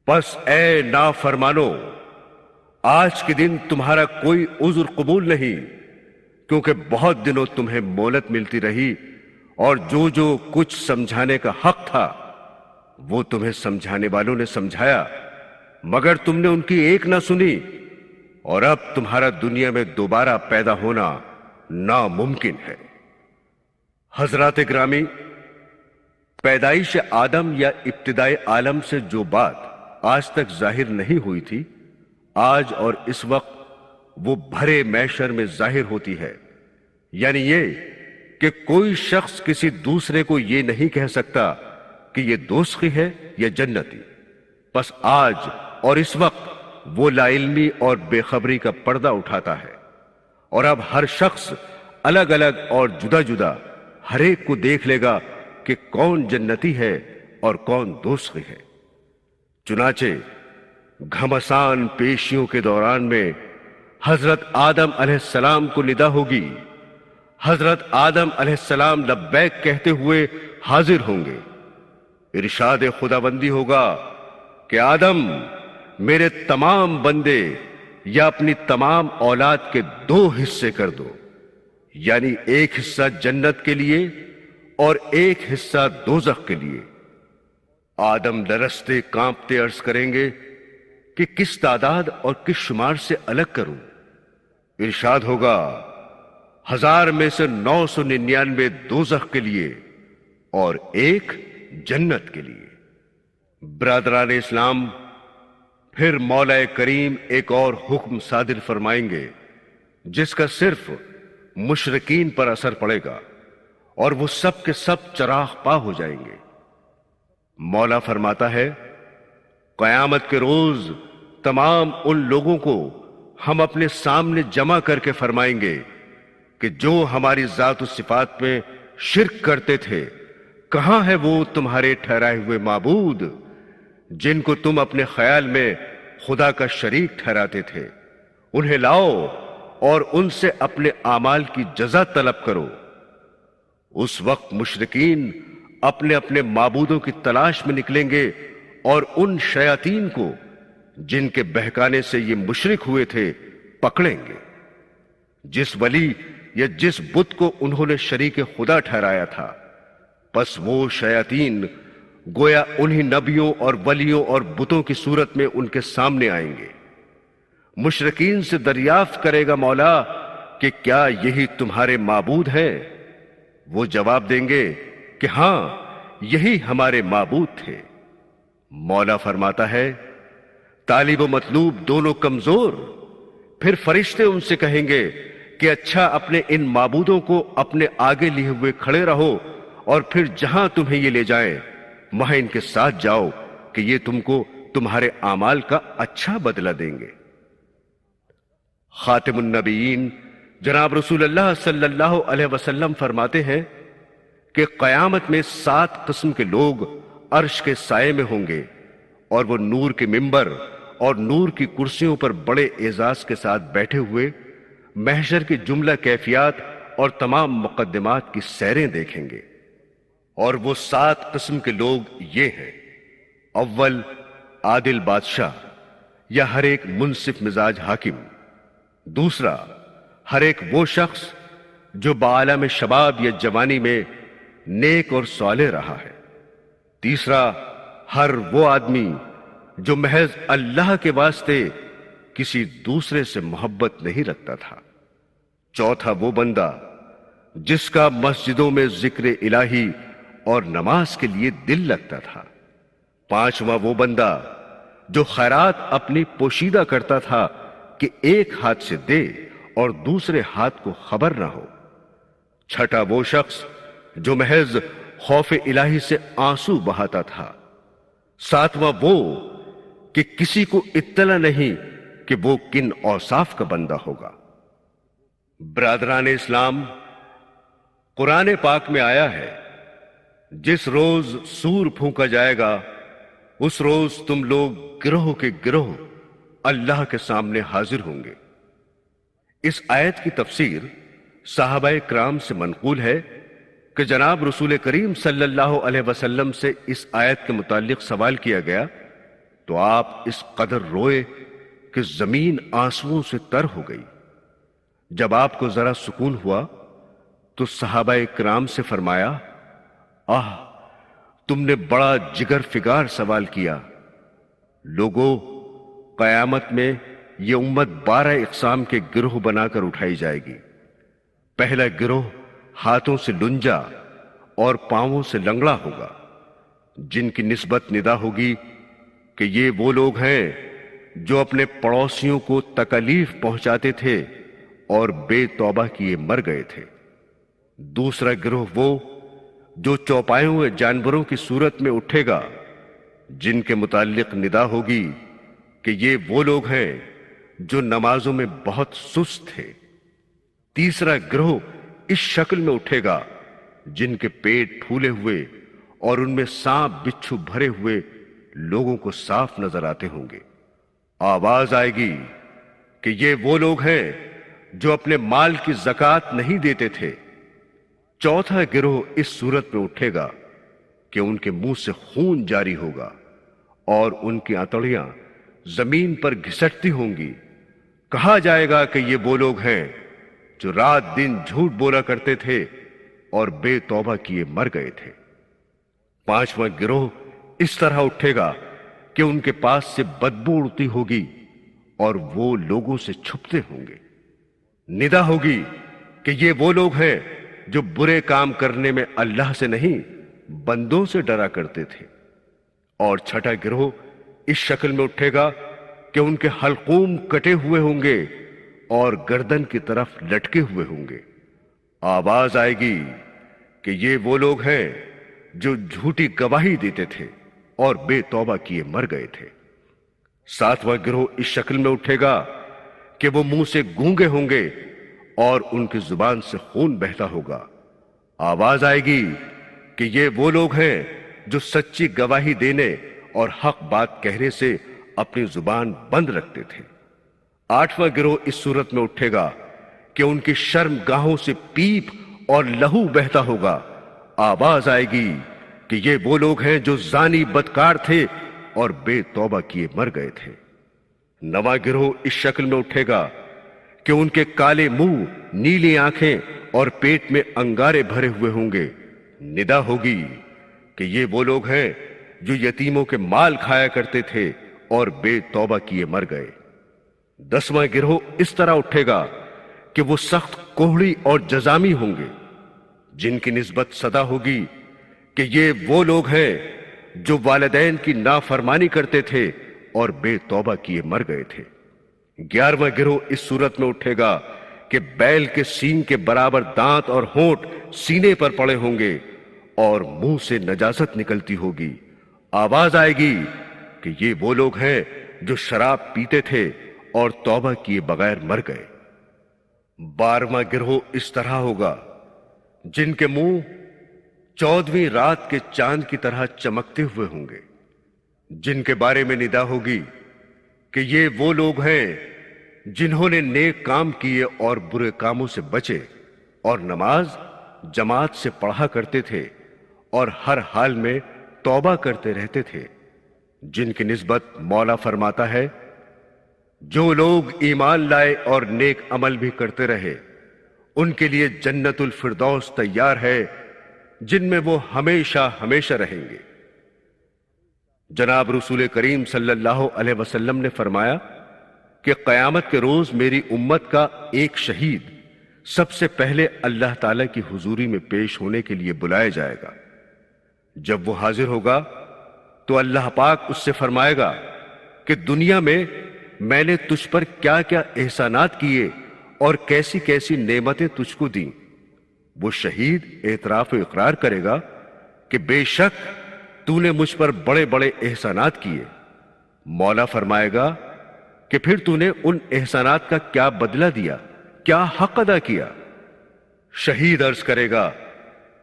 پس اے نافرمانو، آج کے دن تمہارا کوئی عذر قبول نہیں، کیونکہ بہت دنوں تمہیں مہلت ملتی رہی، اور جو جو کچھ سمجھانے کا حق تھا وہ تمہیں سمجھانے والوں نے سمجھایا، مگر تم نے ان کی ایک نہ سنی، اور اب تمہارا دنیا میں دوبارہ پیدا ہونا ناممکن ہے۔ حضرات گرامی، پیدائش آدم یا ابتدائے عالم سے جو بات آج تک ظاہر نہیں ہوئی تھی، آج اور اس وقت وہ بھرے محشر میں ظاہر ہوتی ہے، یعنی یہ کہ کوئی شخص کسی دوسرے کو یہ نہیں کہہ سکتا کہ یہ دوزخی ہے یا جنتی۔ پس آج اور اس وقت وہ لا علمی اور بے خبری کا پردہ اٹھاتا ہے، اور اب ہر شخص الگ الگ اور جدا جدا ہر ایک کو دیکھ لے گا کہ کون جنتی ہے اور کون دوزخی ہے۔ چنانچہ گھمسان پیشیوں کے دوران میں حضرت آدم علیہ السلام کو ندا ہوگی، حضرت آدم علیہ السلام لبیک کہتے ہوئے حاضر ہوں گے، ارشاد خداوندی ہوگا کہ آدم، میرے تمام بندے یا اپنی تمام اولاد کے 2 حصے کر دو، یعنی ایک حصہ جنت کے لیے اور ایک حصہ دوزخ کے لیے۔ آدم لرزتے کانپتے عرض کریں گے کہ کس تعداد اور کس شمار سے الگ کروں؟ ارشاد ہوگا 1000 میں سے 999 دوزخ کے لیے اور 1 جنت کے لیے۔ برادران اسلام، پھر مولا کریم ایک اور حکم صادر فرمائیں گے جس کا صرف مشرکین پر اثر پڑے گا، اور وہ سب کے سب چراغ پا ہو جائیں گے۔ مولا فرماتا ہے، قیامت کے روز تمام ان لوگوں کو ہم اپنے سامنے جمع کر کے فرمائیں گے کہ جو ہماری ذات و صفات میں شرک کرتے تھے، کہاں ہے وہ تمہارے ٹھہرائے ہوئے معبود جن کو تم اپنے خیال میں خدا کا شریک ٹھہراتے تھے؟ انہیں لاؤ اور ان سے اپنے اعمال کی جزا طلب کرو۔ اس وقت مشرکین اپنے اپنے معبودوں کی تلاش میں نکلیں گے اور ان شیاطین کو جن کے بہکانے سے یہ مشرک ہوئے تھے پکڑیں گے۔ جس ولی یا جس بت کو انہوں نے شریک خدا ٹھہرایا تھا، پس وہ شیاطین گویا انہی نبیوں اور ولیوں اور بتوں کی صورت میں ان کے سامنے آئیں گے۔ مشرکین سے دریافت کرے گا مولا کہ کیا یہی تمہارے معبود ہیں؟ وہ جواب دیں گے کہ ہاں یہی ہمارے معبود تھے۔ مولا فرماتا ہے طالب و مطلوب دونوں کمزور۔ پھر فرشتے ان سے کہیں گے کہ اچھا اپنے ان معبودوں کو اپنے آگے لیے ہوئے کھڑے رہو اور پھر جہاں تمہیں یہ لے جائیں وہاں ان کے ساتھ جاؤ کہ یہ تم کو تمہارے اعمال کا اچھا بدلہ دیں گے۔ خاتم النبیین جناب رسول اللہ صلی اللہ علیہ وسلم فرماتے ہیں کہ قیامت میں 7 قسم کے لوگ عرش کے سائے میں ہوں گے، اور وہ نور کے ممبر اور نور کی کرسیوں پر بڑے اعزاز کے ساتھ بیٹھے ہوئے محشر کی جملہ کیفیات اور تمام مقدمات کی سیریں دیکھیں گے۔ اور وہ 7 قسم کے لوگ یہ ہیں: اول عادل بادشاہ یا ہر ایک منصف مزاج حاکم، دوسرا ہر ایک وہ شخص جو بعالم شباب یا جوانی میں نیک اور صالح رہا ہے، تیسرا ہر وہ آدمی جو محض اللہ کے واسطے کسی دوسرے سے محبت نہیں رکھتا تھا، چوتھا وہ بندہ جس کا مسجدوں میں ذکر الہی اور نماز کے لیے دل لگتا تھا، پانچواں وہ بندہ جو خیرات اپنی پوشیدہ کرتا تھا کہ ایک ہاتھ سے دے اور دوسرے ہاتھ کو خبر نہ ہو، چھٹا وہ شخص جو محض خوف الہی سے آنسو بہاتا تھا، ساتواں وہ کہ کسی کو اطلاع نہیں کہ وہ کن اوصاف کا بندہ ہوگا۔ برادران اسلام، قرآن پاک میں آیا ہے جس روز سور پھونکا جائے گا اس روز تم لوگ گروہ کے گروہ اللہ کے سامنے حاضر ہوں گے۔ اس آیت کی تفسیر صحابہ کرام سے منقول ہے کہ جناب رسول کریم صلی اللہ علیہ وسلم سے اس آیت کے متعلق سوال کیا گیا تو آپ اس قدر روئے کہ زمین آنسوؤں سے تر ہو گئی۔ جب آپ کو ذرا سکون ہوا تو صحابہ کرام سے فرمایا، آہ تم نے بڑا جگر فگار سوال کیا۔ لوگوں، قیامت میں یہ امت 12 اقسام کے گروہ بنا کر اٹھائی جائے گی۔ پہلا گروہ ہاتھوں سے لنجا اور پاؤں سے لنگڑا ہوگا، جن کی نسبت ندا ہوگی کہ یہ وہ لوگ ہیں جو اپنے پڑوسیوں کو تکلیف پہنچاتے تھے اور بے توبہ کیے مر گئے تھے۔ دوسرا گروہ وہ جو چوپائے ہوئے جانوروں کی صورت میں اٹھے گا، جن کے متعلق ندا ہوگی کہ یہ وہ لوگ ہیں جو نمازوں میں بہت سست تھے۔ تیسرا گروہ اس شکل میں اٹھے گا جن کے پیٹ پھولے ہوئے اور ان میں سانپ بچھو بھرے ہوئے لوگوں کو صاف نظر آتے ہوں گے۔ آواز آئے گی کہ یہ وہ لوگ ہیں جو اپنے مال کی زکوٰۃ نہیں دیتے تھے۔ چوتھا گروہ اس صورت میں اٹھے گا کہ ان کے منہ سے خون جاری ہوگا اور ان کی آنتڑیاں زمین پر گھسٹتی ہوں گی۔ کہا جائے گا کہ یہ وہ لوگ ہیں جو رات دن جھوٹ بولا کرتے تھے اور بے توبہ کیے مر گئے تھے۔ پانچواں گروہ اس طرح اٹھے گا کہ ان کے پاس سے بدبو اڑتی ہوگی اور وہ لوگوں سے چھپتے ہوں گے۔ ندا ہوگی کہ یہ وہ لوگ ہیں جو برے کام کرنے میں اللہ سے نہیں بندوں سے ڈرا کرتے تھے۔ اور چھٹا گروہ اس شکل میں اٹھے گا کہ ان کے حلقوم کٹے ہوئے ہوں گے اور گردن کی طرف لٹکے ہوئے ہوں گے۔ آواز آئے گی کہ یہ وہ لوگ ہیں جو جھوٹی گواہی دیتے تھے اور بے توبہ کیے مر گئے تھے۔ ساتواں گروہ اس شکل میں اٹھے گا کہ وہ منہ سے گونگے ہوں گے اور ان کی زبان سے خون بہتا ہوگا۔ آواز آئے گی کہ یہ وہ لوگ ہیں جو سچی گواہی دینے اور حق بات کہنے سے اپنی زبان بند رکھتے تھے۔ آٹھواں گروہ اس صورت میں اٹھے گا کہ ان کی شرم گاہوں سے پیپ اور لہو بہتا ہوگا۔ آواز آئے گی کہ یہ وہ لوگ ہیں جو زانی بدکار تھے اور بے توبہ کیے مر گئے تھے۔ نواں گروہ اس شکل میں اٹھے گا کہ ان کے کالے منہ، نیلی آنکھیں اور پیٹ میں انگارے بھرے ہوئے ہوں گے ندا ہوگی کہ یہ وہ لوگ ہیں جو یتیموں کے مال کھایا کرتے تھے اور بے توبہ کیے مر گئے۔ 10واں گروہ اس طرح اٹھے گا کہ وہ سخت کوہڑی اور جزامی ہوں گے، جن کی نسبت صدا ہوگی کہ یہ وہ لوگ ہیں جو والدین کی نافرمانی کرتے تھے اور بے توبہ کیے مر گئے تھے۔ 11واں گروہ اس صورت میں اٹھے گا کہ بیل کے سینگ کے برابر دانت اور ہونٹ سینے پر پڑے ہوں گے اور منہ سے نجاست نکلتی ہوگی۔ آواز آئے گی کہ یہ وہ لوگ ہیں جو شراب پیتے تھے اور توبہ کیے بغیر مر گئے۔ 12واں گروہ اس طرح ہوگا جن کے منہ 14ویں رات کے چاند کی طرح چمکتے ہوئے ہوں گے، جن کے بارے میں ندا ہوگی کہ یہ وہ لوگ ہیں جنہوں نے نیک کام کیے اور برے کاموں سے بچے اور نماز جماعت سے پڑھا کرتے تھے اور ہر حال میں توبہ کرتے رہتے تھے، جن کی نسبت مولا فرماتا ہے جو لوگ ایمان لائے اور نیک عمل بھی کرتے رہے ان کے لیے جنت الفردوس تیار ہے جن میں وہ ہمیشہ ہمیشہ رہیں گے۔ جناب رسول کریم صلی اللہ علیہ وسلم نے فرمایا کہ قیامت کے روز میری امت کا ایک شہید سب سے پہلے اللہ تعالی کی حضوری میں پیش ہونے کے لیے بلایا جائے گا۔ جب وہ حاضر ہوگا تو اللہ پاک اس سے فرمائے گا کہ دنیا میں نے تجھ پر کیا کیا احسانات کیے اور کیسی کیسی نعمتیں تجھ کو دیں۔ وہ شہید اعتراف و اقرار کرے گا کہ بے شک تو نے مجھ پر بڑے بڑے احسانات کیے۔ مولا فرمائے گا کہ پھر تو نے ان احسانات کا کیا بدلہ دیا، کیا حق ادا کیا؟ شہید عرض کرے گا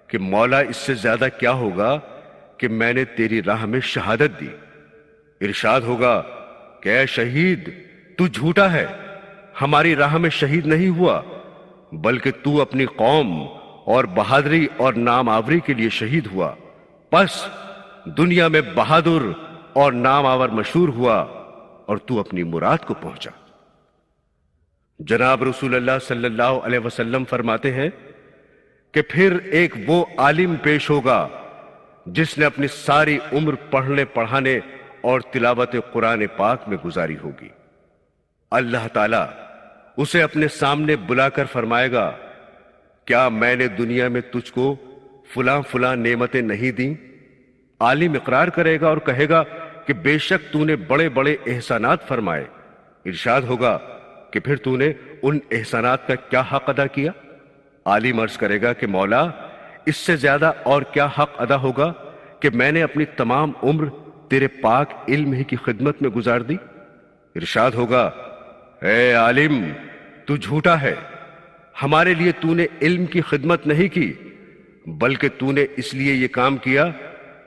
کہ مولا اس سے زیادہ کیا ہوگا کہ میں نے تیری راہ میں شہادت دی۔ ارشاد ہوگا کہ اے شہید تو جھوٹا ہے، ہماری راہ میں شہید نہیں ہوا بلکہ تو اپنی قوم اور بہادری اور نام آوری کے لیے شہید ہوا، پس دنیا میں بہادر اور نام آور مشہور ہوا اور تو اپنی مراد کو پہنچا۔ جناب رسول اللہ صلی اللہ علیہ وسلم فرماتے ہیں کہ پھر ایک وہ عالم پیش ہوگا جس نے اپنی ساری عمر پڑھنے پڑھانے اور تلاوت قرآن پاک میں گزاری ہوگی۔ اللہ تعالیٰ اسے اپنے سامنے بلا کر فرمائے گا کیا میں نے دنیا میں تجھ کو فلاں فلاں نعمتیں نہیں دیں؟ عالم اقرار کرے گا اور کہے گا کہ بے شک تو نے بڑے بڑے احسانات فرمائے۔ ارشاد ہوگا کہ پھر تو نے ان احسانات کا کیا حق ادا کیا؟ عالم عرض کرے گا کہ مولا اس سے زیادہ اور کیا حق ادا ہوگا کہ میں نے اپنی تمام عمر تیرے پاک علم ہی کی خدمت میں گزار دی۔ ارشاد ہوگا اے عالم تو جھوٹا ہے، ہمارے لیے تو نے علم کی خدمت نہیں کی بلکہ تو نے اس لیے یہ کام کیا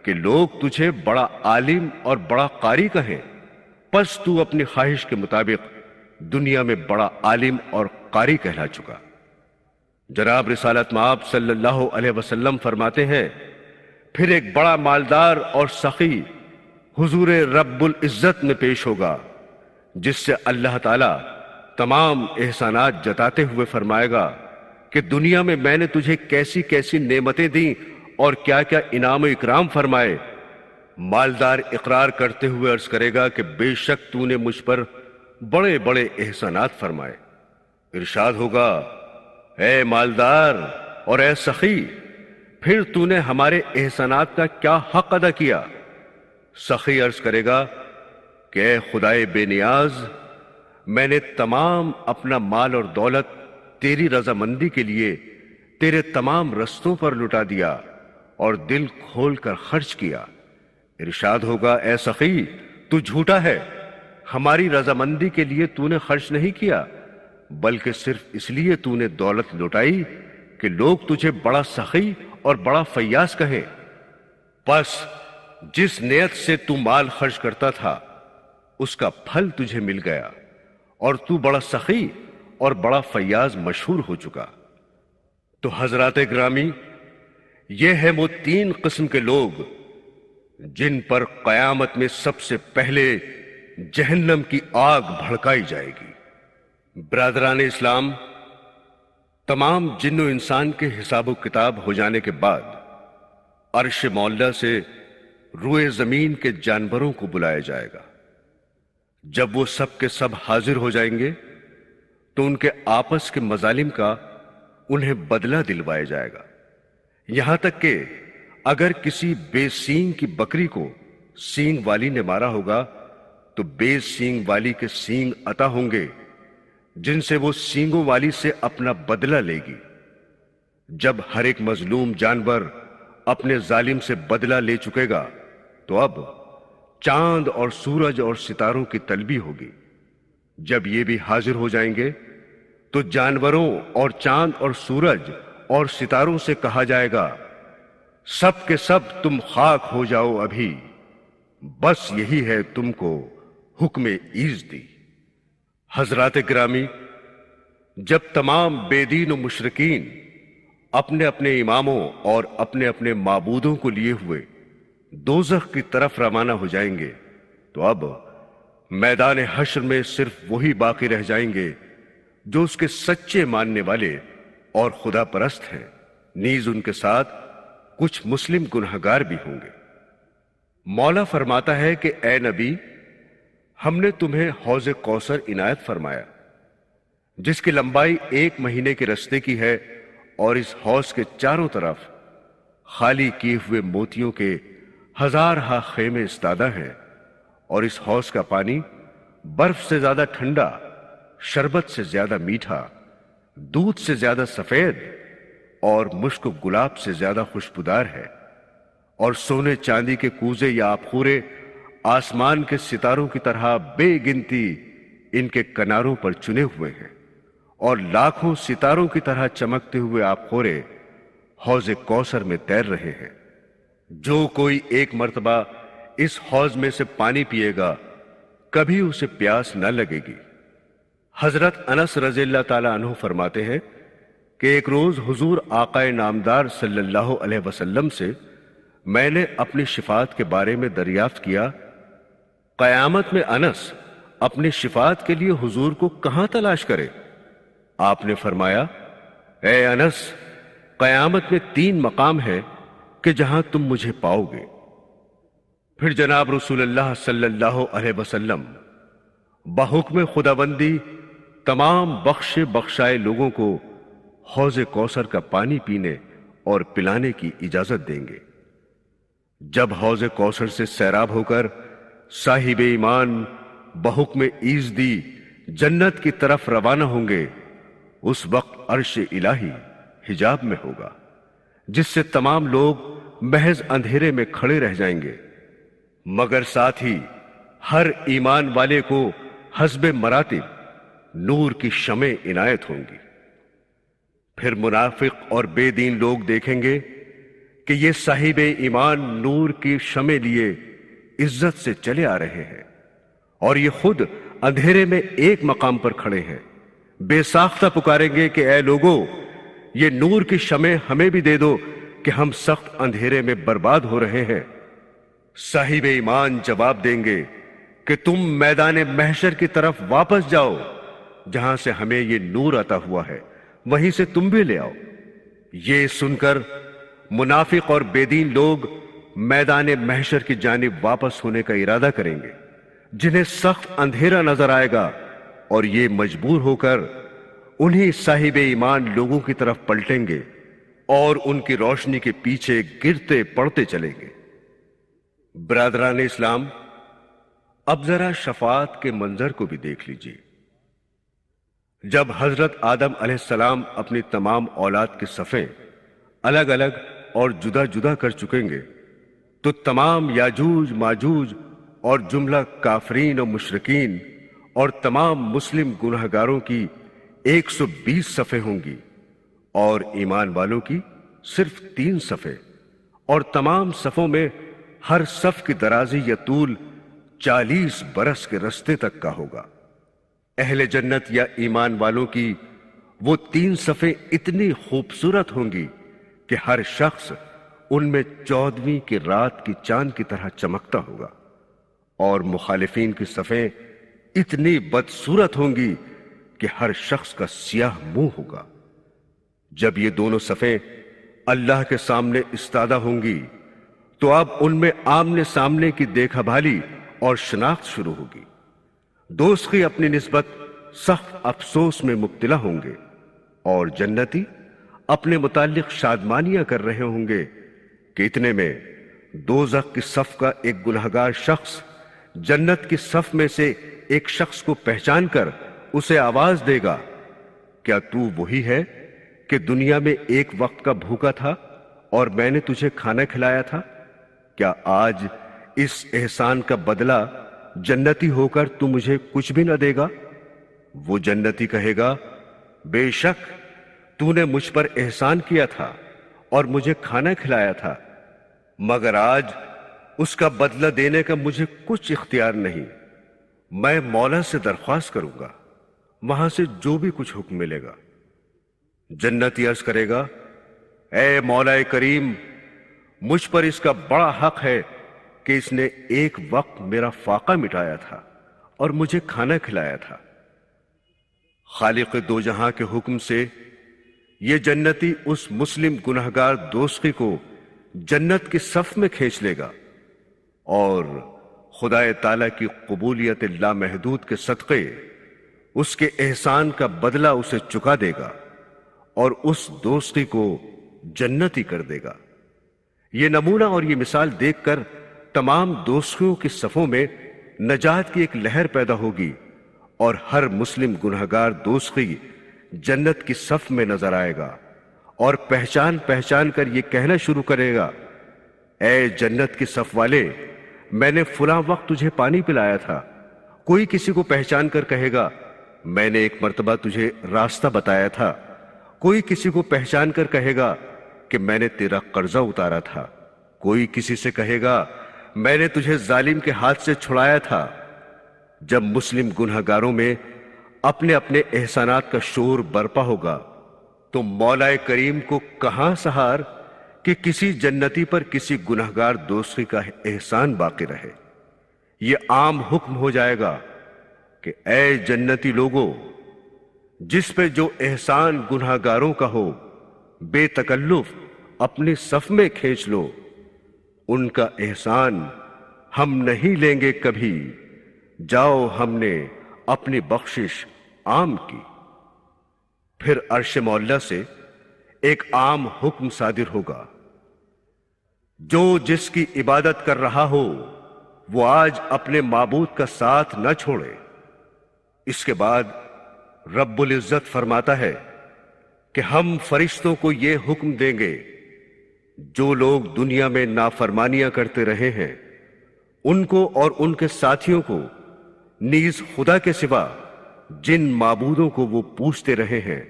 کہ لوگ تجھے بڑا عالم اور بڑا قاری کہیں، پس تو اپنی خواہش کے مطابق دنیا میں بڑا عالم اور قاری کہلا چکا۔ جناب رسالت مآب صلی اللہ علیہ وسلم فرماتے ہیں پھر ایک بڑا مالدار اور سخی حضور رب العزت میں پیش ہوگا جس سے اللہ تعالی تمام احسانات جتاتے ہوئے فرمائے گا کہ دنیا میں نے تجھے کیسی کیسی نعمتیں دیں اور کیا کیا انعام و اکرام فرمائے۔ مالدار اقرار کرتے ہوئے عرض کرے گا کہ بے شک تو نے مجھ پر بڑے بڑے احسانات فرمائے۔ ارشاد ہوگا اے مالدار اور اے سخی پھر تو نے ہمارے احسانات کا کیا حق ادا کیا؟ سخی عرض کرے گا کہ اے خدائے بے نیاز میں نے تمام اپنا مال اور دولت تیری رضامندی کے لیے تیرے تمام رستوں پر لٹا دیا اور دل کھول کر خرچ کیا۔ ارشاد ہوگا اے سخی تو جھوٹا ہے، ہماری رضامندی کے لیے تو نے خرچ نہیں کیا بلکہ صرف اس لیے تو نے دولت لٹائی کہ لوگ تجھے بڑا سخی اور بڑا فیاض کہیں۔ پس جس نیت سے تو مال خرچ کرتا تھا اس کا پھل تجھے مل گیا اور تو بڑا سخی اور بڑا فیاض مشہور ہو چکا۔ تو حضرات گرامی یہ ہیں وہ 3 قسم کے لوگ جن پر قیامت میں سب سے پہلے جہنم کی آگ بھڑکائی جائے گی۔ برادران اسلام، تمام جن و انسان کے حساب و کتاب ہو جانے کے بعد عرش مولا سے روئے زمین کے جانوروں کو بلایا جائے گا۔ جب وہ سب کے سب حاضر ہو جائیں گے تو ان کے آپس کے مظالم کا انہیں بدلہ دلوایا جائے گا، یہاں تک کہ اگر کسی بے سینگ کی بکری کو سینگ والی نے مارا ہوگا تو بے سینگ والی کے سینگ عطا ہوں گے، جن سے وہ سینگوں والی سے اپنا بدلہ لے گی۔ جب ہر ایک مظلوم جانور اپنے ظالم سے بدلہ لے چکے گا تو اب چاند اور سورج اور ستاروں کی طلبی ہوگی۔ جب یہ بھی حاضر ہو جائیں گے تو جانوروں اور چاند اور سورج اور ستاروں سے کہا جائے گا، سب کے سب تم خاک ہو جاؤ ابھی، بس یہی ہے تم کو حکم ایزدی۔ حضرات گرامی، جب تمام بے دین و مشرکین اپنے اپنے اماموں اور اپنے اپنے معبودوں کو لیے ہوئے دوزخ کی طرف روانہ ہو جائیں گے تو اب میدان حشر میں صرف وہی باقی رہ جائیں گے جو اس کے سچے ماننے والے اور خدا پرست ہیں، نیز ان کے ساتھ کچھ مسلم گنہگار بھی ہوں گے۔ مولا فرماتا ہے کہ اے نبی، ہم نے تمہیں حوض کوثر عنایت فرمایا جس کی لمبائی 1 مہینے کے رستے کی ہے، اور اس حوض کے چاروں طرف خالی کیے ہوئے موتیوں کے ہزارہا خیمے استادہ ہیں، اور اس حوض کا پانی برف سے زیادہ ٹھنڈا، شربت سے زیادہ میٹھا، دودھ سے زیادہ سفید اور مشک و گلاب سے زیادہ خوشبودار ہے، اور سونے چاندی کے کوزے یا آبخورے آسمان کے ستاروں کی طرح بے گنتی ان کے کناروں پر چنے ہوئے ہیں، اور لاکھوں ستاروں کی طرح چمکتے ہوئے آبخورے حوض کوثر میں تیر رہے ہیں۔ جو کوئی ایک مرتبہ اس حوض میں سے پانی پیے گا کبھی اسے پیاس نہ لگے گی۔ حضرت انس رضی اللہ تعالی عنہ فرماتے ہیں کہ ایک روز حضور آقا نامدار صلی اللہ علیہ وسلم سے میں نے اپنی شفاعت کے بارے میں دریافت کیا، قیامت میں انس اپنی شفاعت کے لیے حضور کو کہاں تلاش کرے؟ آپ نے فرمایا، اے انس، قیامت میں 3 مقام ہیں کہ جہاں تم مجھے پاؤ گے۔ پھر جناب رسول اللہ صلی اللہ علیہ وسلم بحکم خداوندی تمام بخشے بخشائے لوگوں کو حوض کوثر کا پانی پینے اور پلانے کی اجازت دیں گے۔ جب حوض کوثر سے سیراب ہو کر صاحب ایمان بحکم ایزدی جنت کی طرف روانہ ہوں گے، اس وقت عرش الہی حجاب میں ہوگا، جس سے تمام لوگ محض اندھیرے میں کھڑے رہ جائیں گے، مگر ساتھ ہی ہر ایمان والے کو حسب مراتب نور کی شمع عنایت ہوں گی۔ پھر منافق اور بے دین لوگ دیکھیں گے کہ یہ صاحب ایمان نور کی شمع لیے عزت سے چلے آ رہے ہیں، اور یہ خود اندھیرے میں ایک مقام پر کھڑے ہیں، بے ساختہ پکاریں گے کہ اے لوگو، یہ نور کی شمع ہمیں بھی دے دو کہ ہم سخت اندھیرے میں برباد ہو رہے ہیں۔ صاحب ایمان جواب دیں گے کہ تم میدان محشر کی طرف واپس جاؤ، جہاں سے ہمیں یہ نور عطا ہوا ہے، وہیں سے تم بھی لے آؤ۔ یہ سن کر منافق اور بے دین لوگ میدان محشر کی جانب واپس ہونے کا ارادہ کریں گے، جنہیں سخت اندھیرا نظر آئے گا، اور یہ مجبور ہو کر انہی صاحب ایمان لوگوں کی طرف پلٹیں گے اور ان کی روشنی کے پیچھے گرتے پڑتے چلیں گے۔ برادران اسلام، اب ذرا شفاعت کے منظر کو بھی دیکھ لیجیے۔ جب حضرت آدم علیہ السلام اپنی تمام اولاد کے صفیں الگ الگ اور جدا جدا کر چکیں گے تو تمام یاجوج ماجوج اور جملہ کافرین و مشرکین اور تمام مسلم گنہگاروں کی 120 صفیں ہوں گی، اور ایمان والوں کی صرف 3 صفیں، اور تمام صفوں میں ہر صف کی درازی یا طول 40 برس کے رستے تک کا ہوگا۔ اہل جنت یا ایمان والوں کی وہ 3 صفیں اتنی خوبصورت ہوں گی کہ ہر شخص ان میں 14ویں کی رات کی چاند کی طرح چمکتا ہوگا، اور مخالفین کی صفیں اتنی بدصورت ہوں گی کہ ہر شخص کا سیاہ منہ ہوگا۔ جب یہ دونوں صفیں اللہ کے سامنے استادہ ہوں گی تو اب ان میں آمنے سامنے کی دیکھا بھالی اور شناخت شروع ہوگی۔ دوزخی اپنی نسبت سخت افسوس میں مبتلا ہوں گے، اور جنتی اپنے متعلق شادمانیاں کر رہے ہوں گے کہ اتنے میں دوزخ کی صف کا ایک گنہگار شخص جنت کی صف میں سے ایک شخص کو پہچان کر اسے آواز دے گا، کیا تو وہی ہے کہ دنیا میں ایک وقت کا بھوکا تھا اور میں نے تجھے کھانا کھلایا تھا؟ کیا آج اس احسان کا بدلہ جنتی ہو کر تو مجھے کچھ بھی نہ دے گا؟ وہ جنتی کہے گا، بے شک تو نے مجھ پر احسان کیا تھا اور مجھے کھانا کھلایا تھا، مگر آج اس کا بدلہ دینے کا مجھے کچھ اختیار نہیں۔ میں مولا سے درخواست کروں گا، وہاں سے جو بھی کچھ حکم ملے گا۔ جنتی عرض کرے گا، اے مولا کریم، مجھ پر اس کا بڑا حق ہے کہ اس نے ایک وقت میرا فاقہ مٹایا تھا اور مجھے کھانا کھلایا تھا۔ خالق دو جہاں کے حکم سے یہ جنتی اس مسلم گنہگار دوزخی کو جنت کی صف میں کھینچ لے گا، اور خدا تعالی کی قبولیت لامحدود کے صدقے اس کے احسان کا بدلہ اسے چکا دے گا اور اس دوزخی کو جنتی کر دے گا۔ یہ نمونہ اور یہ مثال دیکھ کر تمام دوزخیوں کی صفوں میں نجات کی ایک لہر پیدا ہوگی، اور ہر مسلم گنہگار دوزخی جنت کی صف میں نظر آئے گا اور پہچان پہچان کر یہ کہنا شروع کرے گا، اے جنت کی صف والے، میں نے فلاں وقت تجھے پانی پلایا تھا۔ کوئی کسی کو پہچان کر کہے گا، میں نے ایک مرتبہ تجھے راستہ بتایا تھا۔ کوئی کسی کو پہچان کر کہے گا کہ میں نے تیرا قرضہ اتارا تھا۔ کوئی کسی سے کہے گا، میں نے تجھے ظالم کے ہاتھ سے چھڑایا تھا۔ جب مسلم گنہگاروں میں اپنے اپنے احسانات کا شور برپا ہوگا تو مولا کریم کو کہاں سہار کہ کسی جنتی پر کسی گنہگار دوزخی کا احسان باقی رہے۔ یہ عام حکم ہو جائے گا کہ اے جنتی لوگو، جس پہ جو احسان گنہگاروں کا ہو بے تکلف اپنی صف میں کھینچ لو، ان کا احسان ہم نہیں لیں گے کبھی، جاؤ ہم نے اپنی بخشش عام کی۔ پھر عرش مولا سے ایک عام حکم صادر ہوگا، جو جس کی عبادت کر رہا ہو وہ آج اپنے معبود کا ساتھ نہ چھوڑے۔ اس کے بعد رب العزت فرماتا ہے کہ ہم فرشتوں کو یہ حکم دیں گے، جو لوگ دنیا میں نافرمانیاں کرتے رہے ہیں ان کو اور ان کے ساتھیوں کو، نیز خدا کے سوا جن معبودوں کو وہ پوچھتے رہے ہیں،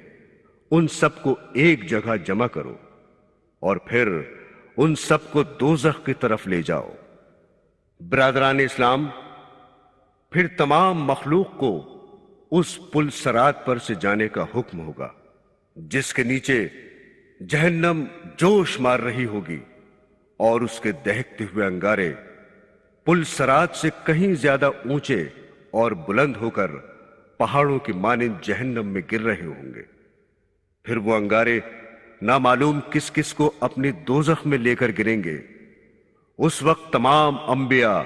ان سب کو ایک جگہ جمع کرو اور پھر ان سب کو دوزخ کی طرف لے جاؤ۔ برادران اسلام، پھر تمام مخلوق کو اس پل صراط پر سے جانے کا حکم ہوگا جس کے نیچے جہنم جوش مار رہی ہوگی، اور اس کے دہکتے ہوئے انگارے پل صراط سے کہیں زیادہ اونچے اور بلند ہو کر پہاڑوں کی مانند جہنم میں گر رہے ہوں گے۔ پھر وہ انگارے نامعلوم کس کس کو اپنی دوزخ میں لے کر گریں گے۔ اس وقت تمام انبیاء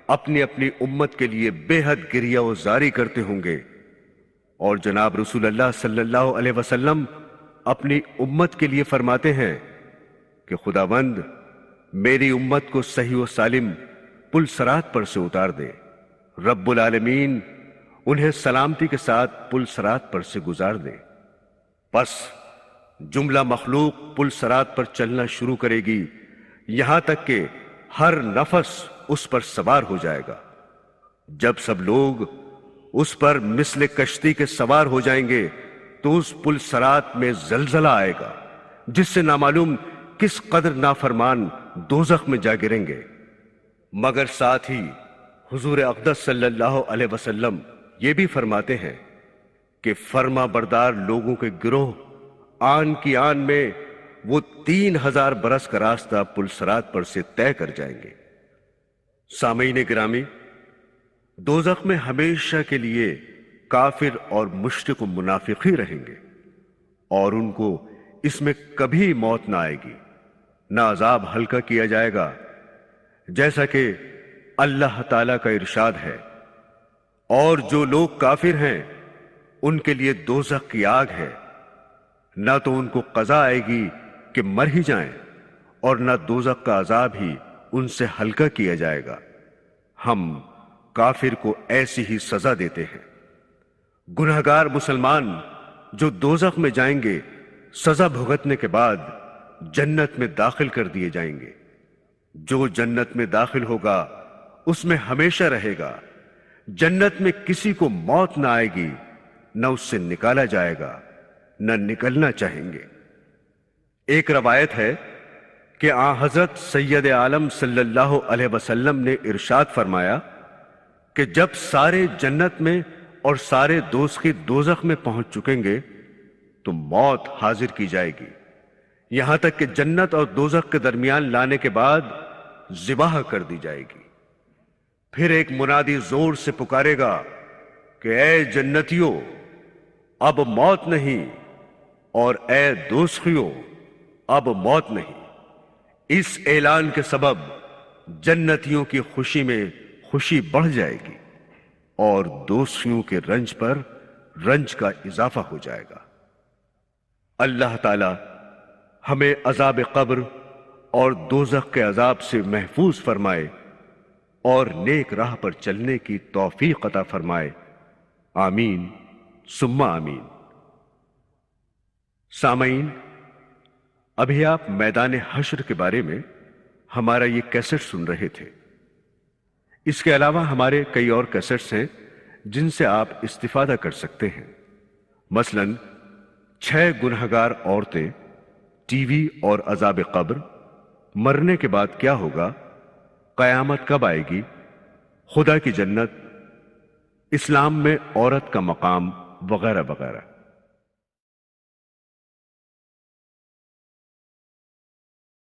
اپنی اپنی امت کے لیے بے حد گریہ و زاری کرتے ہوں گے، اور جناب رسول اللہ صلی اللہ علیہ وسلم اپنی امت کے لیے فرماتے ہیں کہ خداوند میری امت کو صحیح و سالم پل صراط پر سے اتار دے۔ رب العالمین انہیں سلامتی کے ساتھ پل صراط پر سے گزار دے۔ پس جملہ مخلوق پل صراط پر چلنا شروع کرے گی، یہاں تک کہ ہر نفس اس پر سوار ہو جائے گا۔ جب سب لوگ اس پر مثل کشتی کے سوار ہو جائیں گے تو اس پل صراط میں زلزلہ آئے گا، جس سے نامعلوم کس قدر نافرمان دوزخ میں جا گریں گے۔ مگر ساتھ ہی حضور اقدس صلی اللہ علیہ وسلم یہ بھی فرماتے ہیں کہ فرما بردار لوگوں کے گروہ آن کی آن میں وہ 3000 برس کا راستہ پل صراط پر سے طے کر جائیں گے۔ سامعین گرامی، دوزخ میں ہمیشہ کے لیے کافر اور مشرک و منافق ہی رہیں گے، اور ان کو اس میں کبھی موت نہ آئے گی، نہ عذاب ہلکا کیا جائے گا جیسا کہ اللہ تعالی کا ارشاد ہے، اور جو لوگ کافر ہیں ان کے لیے دوزخ کی آگ ہے، نہ تو ان کو قضا آئے گی کہ مر ہی جائیں، اور نہ دوزخ کا عذاب ہی ان سے ہلکا کیا جائے گا۔ ہم کافر کو ایسی ہی سزا دیتے ہیں۔ گنہگار مسلمان جو دوزخ میں جائیں گے، سزا بھگتنے کے بعد جنت میں داخل کر دیے جائیں گے۔ جو جنت میں داخل ہوگا اس میں ہمیشہ رہے گا۔ جنت میں کسی کو موت نہ آئے گی، نہ اس سے نکالا جائے گا، نہ نکلنا چاہیں گے۔ ایک روایت ہے کہ آن حضرت سید عالم صلی اللہ علیہ وسلم نے ارشاد فرمایا کہ جب سارے جنت میں اور سارے دوزخی دوزخ میں پہنچ چکیں گے تو موت حاضر کی جائے گی، یہاں تک کہ جنت اور دوزخ کے درمیان لانے کے بعد ذبح کر دی جائے گی۔ پھر ایک منادی زور سے پکارے گا کہ اے جنتیوں، اب موت نہیں، اور اے دوزخیوں، اب موت نہیں۔ اس اعلان کے سبب جنتیوں کی خوشی میں خوشی بڑھ جائے گی، اور دوزخیوں کے رنج پر رنج کا اضافہ ہو جائے گا۔ اللہ تعالی ہمیں عذاب قبر اور دوزخ کے عذاب سے محفوظ فرمائے اور نیک راہ پر چلنے کی توفیق عطا فرمائے، آمین ثم آمین۔ سامعین، ابھی آپ میدان حشر کے بارے میں ہمارا یہ کیسٹ سن رہے تھے۔ اس کے علاوہ ہمارے کئی اور کیسٹس ہیں جن سے آپ استفادہ کر سکتے ہیں۔ مثلا 6 گنہگار عورتیں، ٹی وی اور عذاب قبر، مرنے کے بعد کیا ہوگا، قیامت کب آئے گی، خدا کی جنت، اسلام میں عورت کا مقام، وغیرہ وغیرہ۔